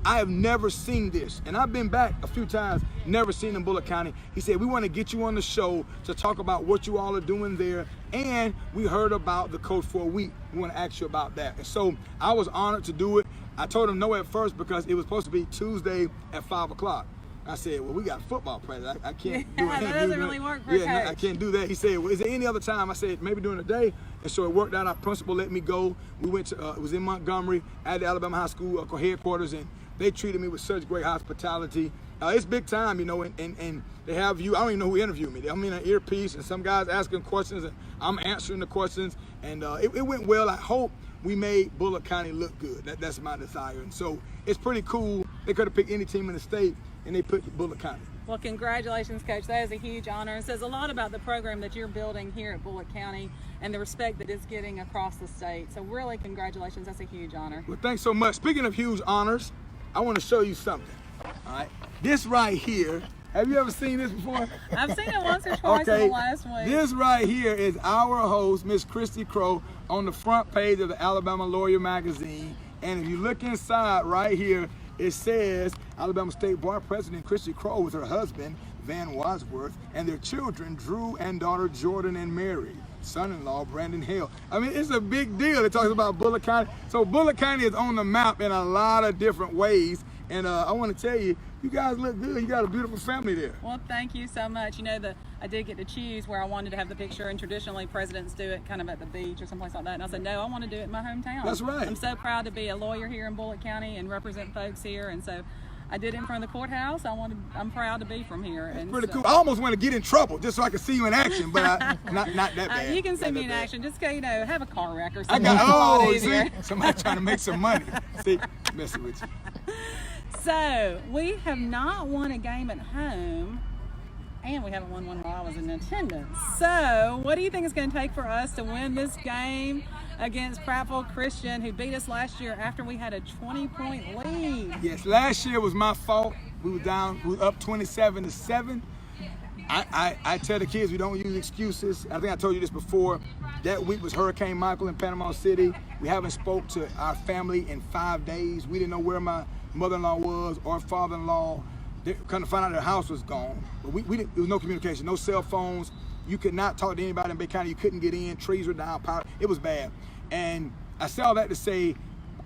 I have never seen this. And I've been back a few times, never seen in Bullock County. He said, we want to get you on the show to talk about what you all are doing there. And we heard about the coach for a week. We want to ask you about that. And so I was honored to do it. I told him no at first because it was supposed to be Tuesday at 5 o'clock. I said, well, we got football practice. I can't do it. That doesn't really work for a coach. I can't do that. He said, well, is there any other time? I said, maybe during the day. And so it worked out. Our principal let me go. We went to, it was in Montgomery at the Alabama High School headquarters, and they treated me with such great hospitality. It's big time, you know, and they have you, I don't even know who interviewed me. I'm in an earpiece, and some guys asking questions, and I'm answering the questions, and it went well. I hope we made Bullock County look good. That's my desire. And so it's pretty cool. They could have picked any team in the state, and they picked Bullock County. Well, congratulations, Coach. That is a huge honor. It says a lot about the program that you're building here at Bullock County and the respect that it's getting across the state. So really, congratulations. That's a huge honor. Well, thanks so much. Speaking of huge honors, I want to show you something. All right. This right here, have you ever seen this before? I've seen it once or twice in the last week. This right here is our host, Miss Christy Crow, on the front page of the Alabama Lawyer magazine. And if you look inside right here, it says Alabama State Bar President Christy Crow with her husband, Van Wadsworth, and their children, Drew and daughter Jordan and Mary, son-in-law Brandon Hale. I mean, it's a big deal. It talks about Bullock County. So Bullock County is on the map in a lot of different ways. And I want to tell you, you guys look good. You got a beautiful family there. Well, thank you so much. You know, I did get to choose where I wanted to have the picture, and traditionally presidents do it kind of at the beach or someplace like that. And I said, no, I want to do it in my hometown. That's right. I'm so proud to be a lawyer here in Bullock County and represent folks here. And so I did it in front of the courthouse. I'm proud to be from here. That's and pretty so, cool. I almost want to get in trouble just so I can see you in action, but not that bad. You can see Not me that in bad. action. Just go, you know, have a car wreck or I something. got, It's a lot easier. see, somebody trying to make some money. See, messing with you. So we have not won a game at home, and we haven't won one while I was in attendance. So what do you think it's going to take for us to win this game against Prattville Christian, who beat us last year after we had a 20-point lead? Yes, last year was my fault. We were up 27-7. I tell the kids we don't use excuses. I think I told you this before. That week was Hurricane Michael in Panama City. We haven't spoke to our family in 5 days. We didn't know where my mother-in-law was or father-in-law. They kind of found out their house was gone. But we didn't, there was no communication, no cell phones. You could not talk to anybody in Bay County. You couldn't get in. Trees were down. Power. It was bad. And I say all that to say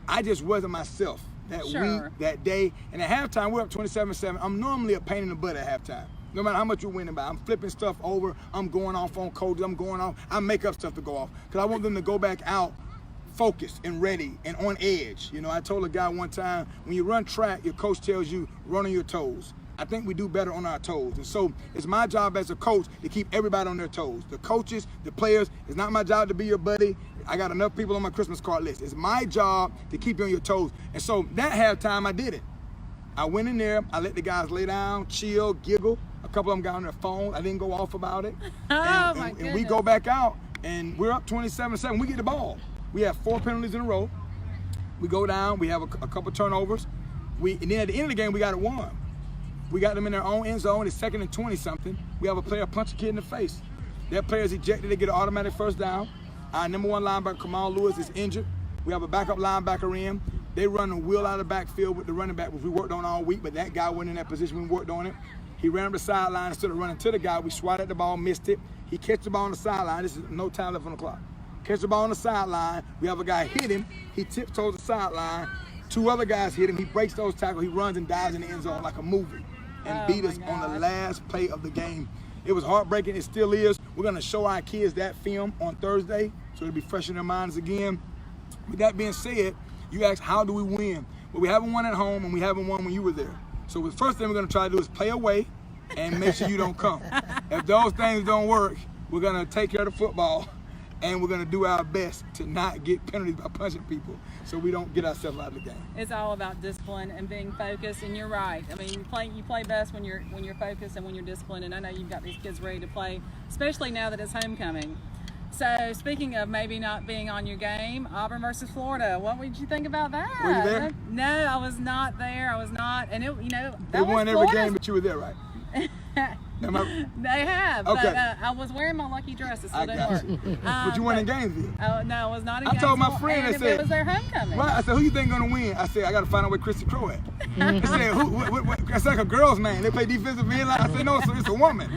I just wasn't myself that week, that day. And at halftime, we're up 27-7. I'm normally a pain in the butt at halftime. No matter how much you're winning by. I'm flipping stuff over. I'm going off on coaches. I'm going off. I make up stuff to go off. Because I want them to go back out focused and ready and on edge. You know, I told a guy one time, when you run track, your coach tells you, run on your toes. I think we do better on our toes. And so it's my job as a coach to keep everybody on their toes. The coaches, the players, it's not my job to be your buddy. I got enough people on my Christmas card list. It's my job to keep you on your toes. And so that halftime, I did it. I went in there, I let the guys lay down, chill, giggle. A couple of them got on their phone. I didn't go off about it. And we go back out, and we're up 27-7. We get the ball. We have 4 penalties in a row. We go down. We have a couple turnovers. And then at the end of the game, we got it won. We got them in their own end zone. It's 2nd and 20-something. We have a player punch a kid in the face. That player's ejected. They get an automatic first down. Our number 1 linebacker, Kamal Lewis, is injured. We have a backup linebacker in. They run a wheel out of the backfield with the running back, which we worked on all week, but that guy wasn't in that position. We worked on it. He ran up the sideline instead of running to the guy. We swatted the ball, missed it. He catch the ball on the sideline. This is no time left on the clock. Catch the ball on the sideline. We have a guy hit him. He tiptoes the sideline. 2 other guys hit him. He breaks those tackles. He runs and dives in the end zone like a movie and beat us on the last play of the game. It was heartbreaking. It still is. We're going to show our kids that film on Thursday, so it'll be fresh in their minds again. With that being said, you ask, how do we win? Well, we haven't won at home, and we haven't won when you were there. So the first thing we're going to try to do is play away and make sure you don't come. If those things don't work, we're going to take care of the football, and we're going to do our best to not get penalties by punching people so we don't get ourselves out of the game. It's all about discipline and being focused, and you're right. I mean, you play best when you're focused and when you're disciplined, and I know you've got these kids ready to play, especially now that it's homecoming. So speaking of maybe not being on your game, Auburn versus Florida, what did you think about that? Were you there? No, I was not there. I was not, and they won every game, but you were there, right? They have. Okay. But I was wearing my lucky dress. It still didn't work. But you weren't in Gainesville. Oh, no, I was not in I Gainesville. told my friend, I said, it was their homecoming. Right, I said, who you think gonna win? I said, I gotta find out where Christy Crow at. I said, what? It's like a girl's man. They play defensive end. I said, no, sir, it's a woman.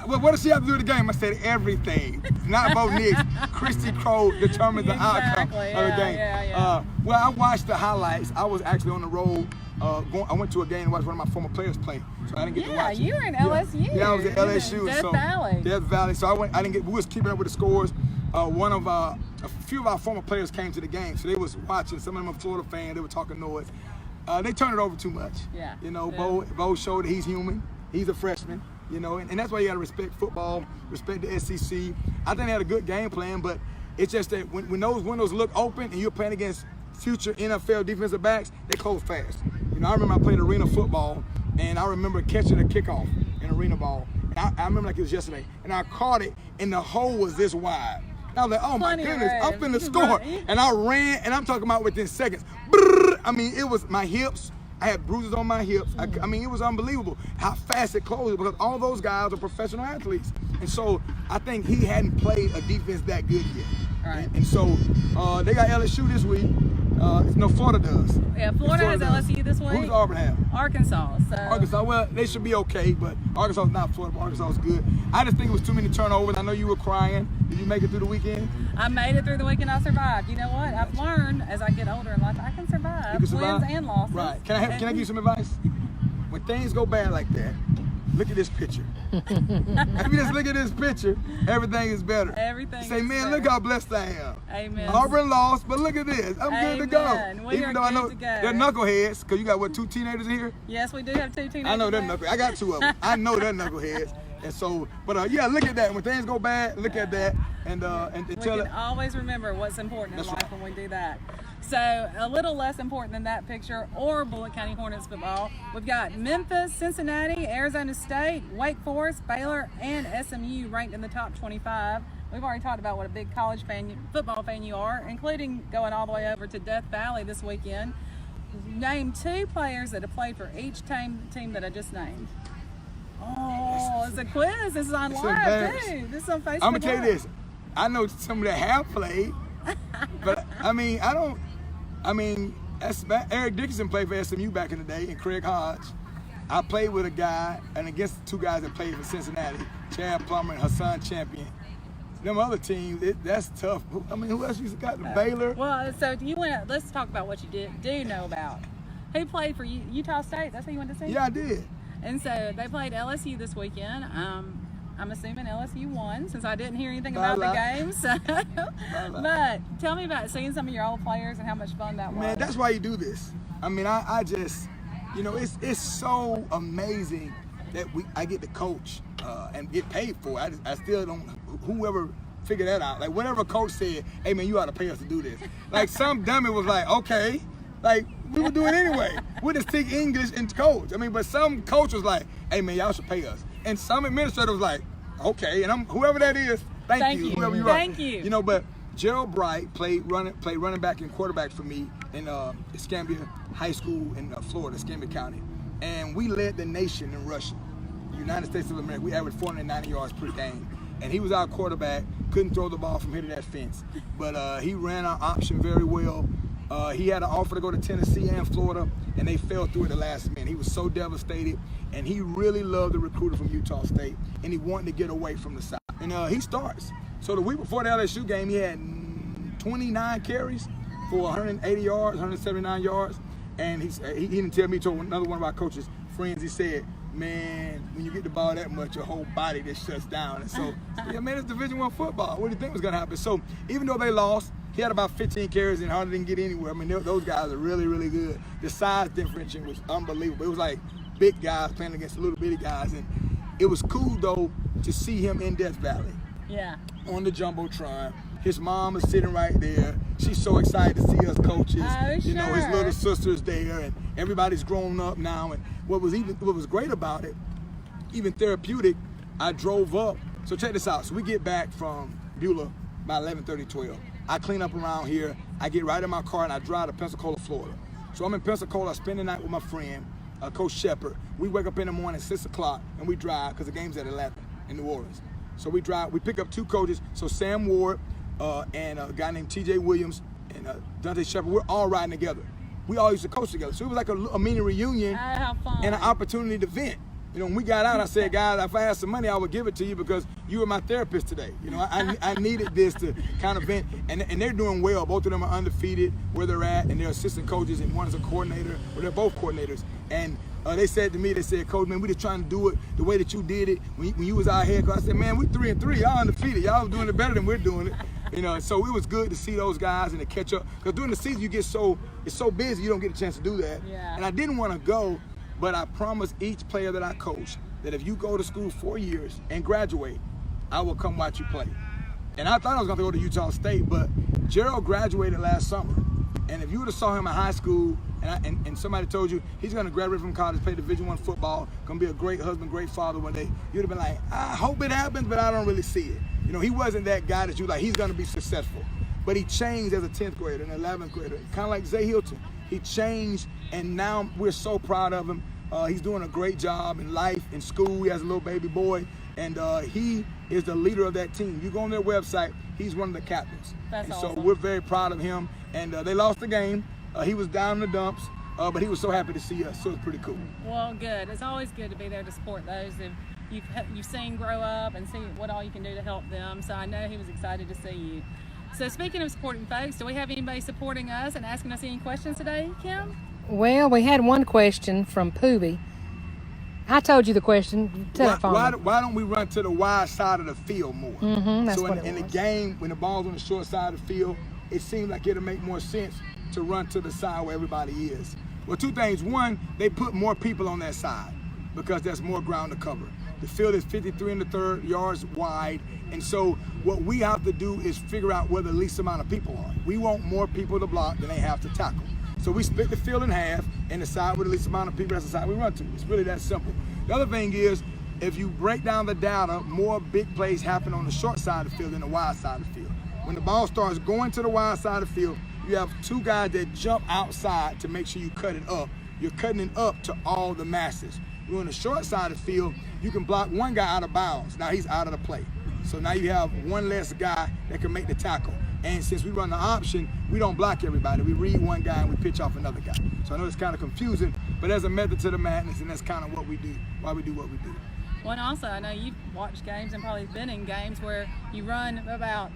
What does she have to do with the game? I said, everything. Not both Knicks. Christy Crow determines the outcome of the game. Well, I watched the highlights. I was actually on the road. I went to a game and watched one of my former players play, so I didn't get to watch it. Yeah, you were in LSU. Yeah, I was at LSU. Death Valley. Death Valley. So we was keeping up with the scores. A few of our former players came to the game, so they was watching. Some of them are Florida fans. They were talking noise. They turned it over too much. Yeah. You know, Bo showed that he's human. He's a freshman. You know, and that's why you got to respect football, respect the SEC. I think they had a good game plan, but it's just that when those windows look open and you're playing against future NFL defensive backs, they close fast. You know, I remember I played arena football, and I remember catching a kickoff in arena ball. And I remember like it was yesterday, and I caught it, and the hole was this wide. And I was like, oh my goodness, I'm finna score. And I ran, and I'm talking about within seconds. I mean, it was my hips. I had bruises on my hips. I mean, it was unbelievable how fast it closed because all those guys are professional athletes. And so I think he hadn't played a defense that good yet. Right. And so they got LSU this week. No, Florida does. Yeah, Florida has LSU this week. Who's Auburn have? Arkansas. So. Arkansas, well, they should be okay, but Arkansas is not Florida, but Arkansas is good. I just think it was too many turnovers. I know you were crying. Did you make it through the weekend? I made it through the weekend. I survived. You know what? I've learned as I get older in life, I can survive. You can survive? Wins and losses. Right. Can I give you some advice? When things go bad like that, look at this picture. If you just look at this picture, everything is better. Everything Say, is man, better. look how blessed I am. Amen. Auburn lost, but look at this. I'm good to go. Amen. We Even are though I good know to go. they're knuckleheads, because you got, what, 2 teenagers in here? Yes, we do have 2 teenagers. I know they're there. knuckleheads. I got 2 of them. I know they're knuckleheads. And so, but yeah, look at that. When things go bad, look at that. And We tell can it. always remember what's important in That's life when we do that. So a little less important than that picture or Bullitt County Hornets football, we've got Memphis, Cincinnati, Arizona State, Wake Forest, Baylor, and SMU ranked in the top 25. We've already talked about what a big college football fan you are, including going all the way over to Death Valley this weekend. Name 2 players that have played for each team that I just named. Oh, it's a quiz. This is on live too. This is on Facebook. I'm gonna tell you this. I know some that have played, but Eric Dickinson played for SMU back in the day, and Craig Hodge. I played with a guy, and against 2 guys that played for Cincinnati, Chad Plummer and Hassan Champion. Them other teams, that's tough. I mean, who else you got? Baylor. Well, so you went. Let's talk about what you do know about. Who played for Utah State? That's who you went to see. Yeah, I did. And so they played LSU this weekend. I'm assuming LSU won since I didn't hear anything about the game. So. But tell me about seeing some of your old players and how much fun that was. Man, that's why you do this. I mean, I just, it's so amazing that I get to coach and get paid for it. I still don't, whoever figured that out. Like, whatever coach said, hey, man, you ought to pay us to do this. Like, some dummy was like, okay. Like, we would do it anyway. We just speak English and coach. I mean, but some coach was like, hey, man, y'all should pay us. And some administrator was like, okay. And whoever that is, thank you. Whoever you are. Thank you. But Gerald Bright played running back and quarterback for me in Escambia High School in Florida, Escambia County. And we led the nation in rushing. United States of America, we averaged 490 yards per game. And he was our quarterback, couldn't throw the ball from here to that fence. But he ran our option very well. He had an offer to go to Tennessee and Florida, and they fell through at the last minute. He was so devastated, and he really loved the recruiter from Utah State, and he wanted to get away from the South. And he starts. So the week before the LSU game, he had 29 carries for 180 yards, 179 yards. And he didn't tell me, he told another one of our coaches, friends, he said, man, when you get the ball that much, your whole body just shuts down. And so, yeah, man, it's Division I football. What do you think was going to happen? So even though they lost, he had about 15 carries and hardly didn't get anywhere. I mean, those guys are really, really good. The size differential was unbelievable. It was like big guys playing against little bitty guys. And it was cool, though, to see him in Death Valley. Yeah. On the Jumbotron. His mom is sitting right there. She's so excited to see us coaches. Oh, sure. His little sister's there, and everybody's grown up now. And what was great about it, even therapeutic, I drove up. So check this out. So we get back from Beulah by 11:30, 12. I clean up around here. I get right in my car and I drive to Pensacola, Florida. So I'm in Pensacola. I spend the night with my friend, Coach Shepard. We wake up in the morning at 6 o'clock and we drive because the game's at 11 in New Orleans. So we drive. We pick up 2 coaches. So Sam Ward and a guy named T.J. Williams and Dante Shepard. We're all riding together. We all used to coach together. So it was like a mini reunion How fun. and an opportunity to vent. When we got out, I said, guys, if I had some money, I would give it to you because you were my therapist today. I needed this to kind of vent. And they're doing well. Both of them are undefeated where they're at, and they're assistant coaches, and one is a coordinator. Well, they're both coordinators. And they said to me, Coach, man, we just trying to do it the way that you did it when you was our head coach. I said, man, we 3-3. Y'all undefeated. Y'all doing it better than we're doing it. So it was good to see those guys and to catch up. Because during the season, it's so busy, you don't get a chance to do that. Yeah. And I didn't want to go. But I promised each player that I coach that if you go to school 4 years and graduate, I will come watch you play. And I thought I was going to go to Utah State, but Gerald graduated last summer. And if you would have saw him in high school and somebody told you he's going to graduate from college, play Division I football, going to be a great husband, great father one day, you'd have been like, I hope it happens, but I don't really see it. He wasn't that guy that you like, he's going to be successful. But he changed as a 10th grader and 11th grader, kind of like Zay Hilton. He changed, and now we're so proud of him. He's doing a great job in life, in school. He has a little baby boy, and he is the leader of that team. You go on their website, he's one of the captains. That's awesome. So we're very proud of him, and they lost the game. He was down in the dumps, but he was so happy to see us, so it's pretty cool. Well, good. It's always good to be there to support those that you've seen grow up and see what all you can do to help them. So I know he was excited to see you. So speaking of supporting folks, do we have anybody supporting us and asking us any questions today, Kim? Well, we had one question from Poobie. I told you the question. Why don't we run to the wide side of the field more? That's so what in it the was. game, when the ball's on the short side of the field, it seems like it'll make more sense to run to the side where everybody is. Well, two things. One, they put more people on that side because there's more ground to cover. The field is 53 1/3 yards wide, and so what we have to do is figure out where the least amount of people are. We want more people to block than they have to tackle. So we split the field in half, and the side with the least amount of people, that's the side we run to. It's really that simple. The other thing is, if you break down the data, more big plays happen on the short side of the field than the wide side of the field. When the ball starts going to the wide side of the field, you have two guys that jump outside to make sure you cut it up. You're cutting it up to all the masses. When on the short side of the field, you can block one guy out of bounds. Now he's out of the play. So now you have one less guy that can make the tackle. And since we run the option, we don't block everybody. We read one guy and we pitch off another guy. So I know it's kind of confusing, but there's a method to the madness, and that's kind of what we do, why we do what we do. Well, and also, I know you've watched games and probably been in games where you run about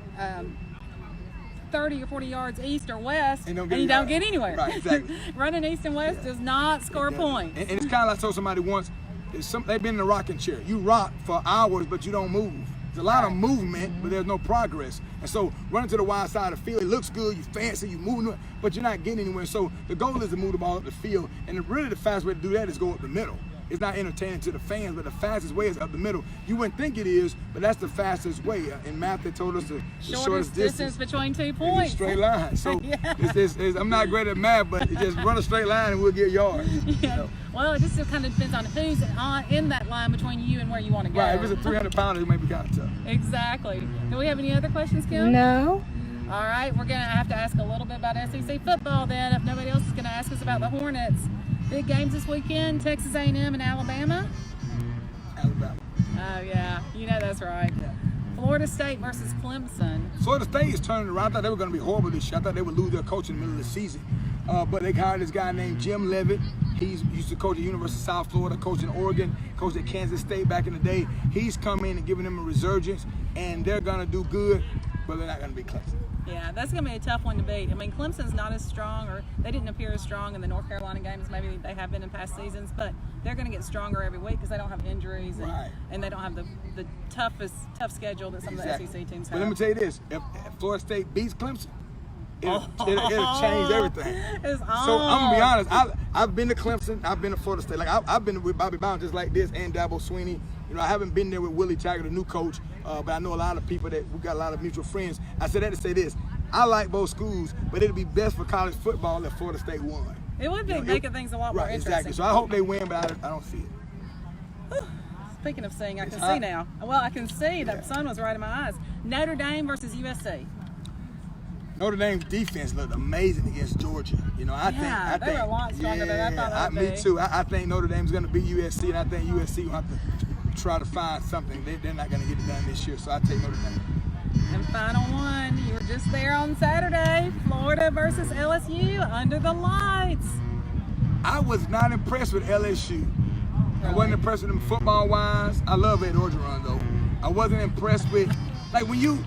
30 or 40 yards east or west, and you don't get anywhere. Right, exactly. Running east and west does not score points. And it's kind of like I told somebody once, they've been in a rocking chair. You rock for hours, but you don't move. There's a lot of movement, but there's no progress. And so running to the wide side of the field, it looks good, you fancy, you moving, but you're not getting anywhere. So the goal is to move the ball up the field, and really the fastest way to do that is go up the middle. It's not entertaining to the fans, but the fastest way is up the middle. You wouldn't think it is, but that's the fastest way. In math, they told us the shortest distance between 2 points. is a straight line. So Yeah. I'm not great at math, but just run a straight line and we'll get yards. Yeah. So. Well, it just kind of depends on who's in that line between you and where you want to go. Right, if it's a 300-pounder, it may be kind of tough. Exactly. Do we have any other questions, Kim? No. All right, we're going to have to ask a little bit about SEC football then, if nobody else is going to ask us about the Hornets. Big games this weekend, Texas A&M and Alabama. Alabama. Oh, yeah. You know that's right. Yeah. Florida State versus Clemson. Florida State is turning around. I thought they were going to be horrible this year. I thought they would lose their coach in the middle of the season. But they hired this guy named Jim Leavitt. He used to coach at the University of South Florida, coached in Oregon, coached at Kansas State back in the day. He's come in and giving them a resurgence, and they're going to do good, but they're not going to be Clemson. Yeah, that's going to be a tough one to beat. I mean, Clemson's not as strong, or they didn't appear as strong in the North Carolina games as maybe they have been in past seasons, but they're going to get stronger every week because they don't have injuries and they don't have the tough schedule that some of the SEC teams have. But let me tell you this, if Florida State beats Clemson, it'll change everything. It's so I'm going to be honest, I've been to Clemson, I've been to Florida State. Like I've been with Bobby Brown just like this and Dabo Swinney. You know, I haven't been there with Willie Taggart, the new coach, but I know a lot of people that we got a lot of mutual friends. I said that to say this. I like both schools, but it'd be best for college football if Florida State won. It would be making things a lot more interesting. Exactly. So I hope they win, but I don't see it. Speaking of seeing, I can see now. Well, I can see that the sun was right in my eyes. Notre Dame versus USC. Notre Dame's defense looked amazing against Georgia. You know, I think they were a lot stronger than I thought they would be. Me too. I think Notre Dame's going to beat USC, and I think USC will have to try to find something. They're not going to get it done this year, so I take Notre Dame. And final one, you were just there on Saturday, Florida versus LSU under the lights. I was not impressed with LSU. I wasn't impressed with them football-wise. I love Ed Orgeron, though. I wasn't impressed with, like, when you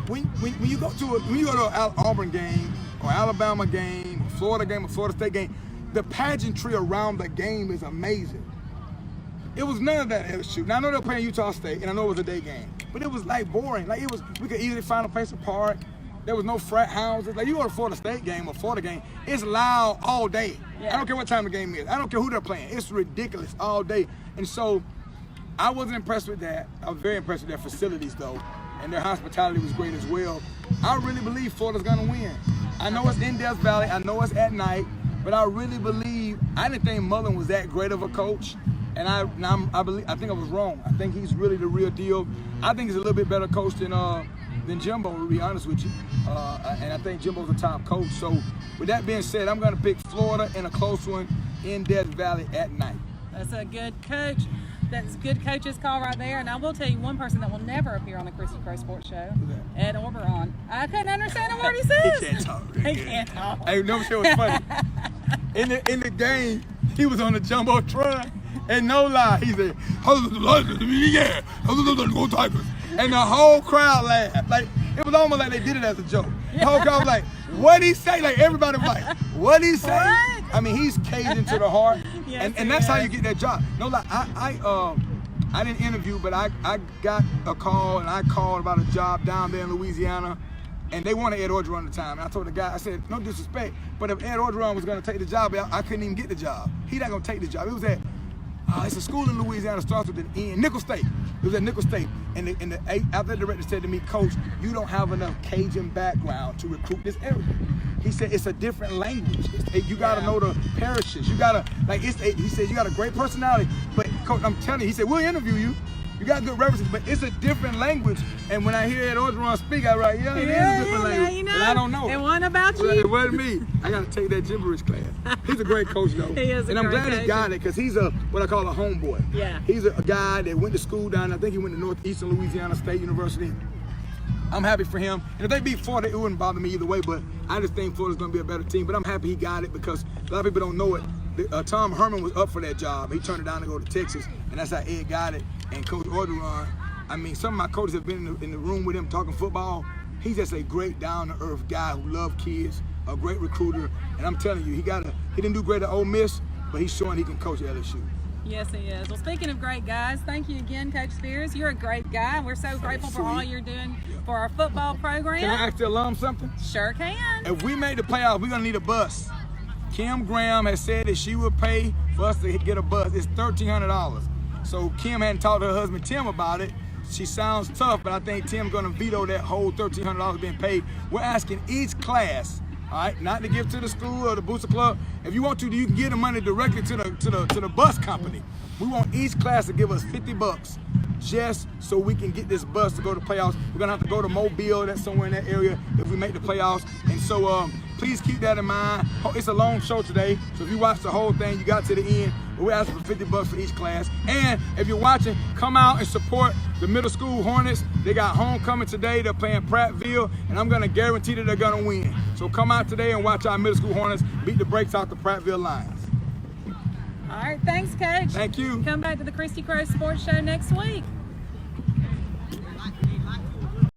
go to an Auburn game or Alabama game, Florida game or Florida State game, the pageantry around the game is amazing. It was none of that LSU. Now I know they're playing Utah State, and I know it was a day game, but it was like boring. Like we could easily find a place to park. There was no frat houses. Like you go to a Florida State game or Florida game, it's loud all day. Yeah. I don't care what time the game is. I don't care who they're playing. It's ridiculous all day. And so I wasn't impressed with that. I was very impressed with their facilities though, and their hospitality was great as well. I really believe Florida's gonna win. I know it's in Death Valley. I know it's at night, but I really believe. I didn't think Mullen was that great of a coach. And I think I was wrong. I think he's really the real deal. I think he's a little bit better coach than than Jimbo, to be honest with you. And I think Jimbo's a top coach. So with that being said, I'm going to pick Florida in a close one in Death Valley at night. That's a good coach. That's good coach's call right there. And I will tell you one person that will never appear on the Christy Crow Sports Show, Ed Orberon. I couldn't understand a word he says. He can't talk. He can't talk. Hey, no shit was funny. In the game, he was on the Jumbotron, and no lie, he said, yeah, go Tigers. And the whole crowd laughed. Like, it was almost like they did it as a joke. The whole crowd was like, what'd he say? Like, everybody was like, what'd he say? What? I mean, he's Cajun to the heart. Yes, and that's how you get that job. No lie, I didn't interview, but I got a call, and I called about a job down there in Louisiana. And they wanted Ed Orgeron at the time. And I told the guy, I said, no disrespect, but if Ed Orgeron was going to take the job, I couldn't even get the job. He's not going to take the job. It was at, it's a school in Louisiana, starts with an N, Nickel State. It was at Nickel State. And the athletic director said to me, Coach, you don't have enough Cajun background to recruit this area. He said, it's a different language. You got to know the parishes. You got to, like, he said, you got a great personality, but Coach, I'm telling you, he said, we'll interview you. You got good references, but it's a different language. And when I hear Ed Orgeron speak, I'm like, yeah, it is a different language. You know. But I don't know. It wasn't about you. It wasn't me. I got to take that gibberish class. He's a great coach, though. He is a and I'm great glad he got it, because he's what I call a homeboy. Yeah. He's a guy that went to school down, I think he went to Northeastern Louisiana State University. I'm happy for him. And if they beat Florida, it wouldn't bother me either way, but I just think Florida's going to be a better team. But I'm happy he got it, because a lot of people don't know it. Tom Herman was up for that job. He turned it down to go to Texas, and that's how Ed got it. And Coach Orgeron, I mean, some of my coaches have been in the room with him talking football. He's just a great down-to-earth guy who loves kids, a great recruiter. And I'm telling you, he didn't do great at Ole Miss, but he's showing he can coach at LSU. Yes, he is. Well, speaking of great guys, thank you again, Coach Spears. You're a great guy. We're so grateful for all you're doing for our football program. Can I ask the alum something? Sure can. If we make the playoffs, we're going to need a bus. Kim Graham has said that she would pay for us to get a bus. It's $1,300. So Kim hadn't talked to her husband Tim about it. She sounds tough, but I think Tim's going to veto that whole $1,300 being paid. We're asking each class, all right, not to give to the school or the booster club. If you want to, you can give the money directly to the bus company. We want each class to give us $50 just so we can get this bus to go to playoffs. We're gonna have to go to Mobile, that's somewhere in that area, if we make the playoffs. And so please keep that in mind. It's a long show today, so if you watch the whole thing, you got to the end. But we're asking for $50 for each class. And if you're watching, come out and support the middle school Hornets. They got homecoming today. They're playing Prattville, and I'm gonna guarantee that they're gonna win. So come out today and watch our middle school Hornets beat the brakes out the Prattville Lions. All right, thanks, Coach. Thank you. Come back to the Christy Crow Sports Show next week.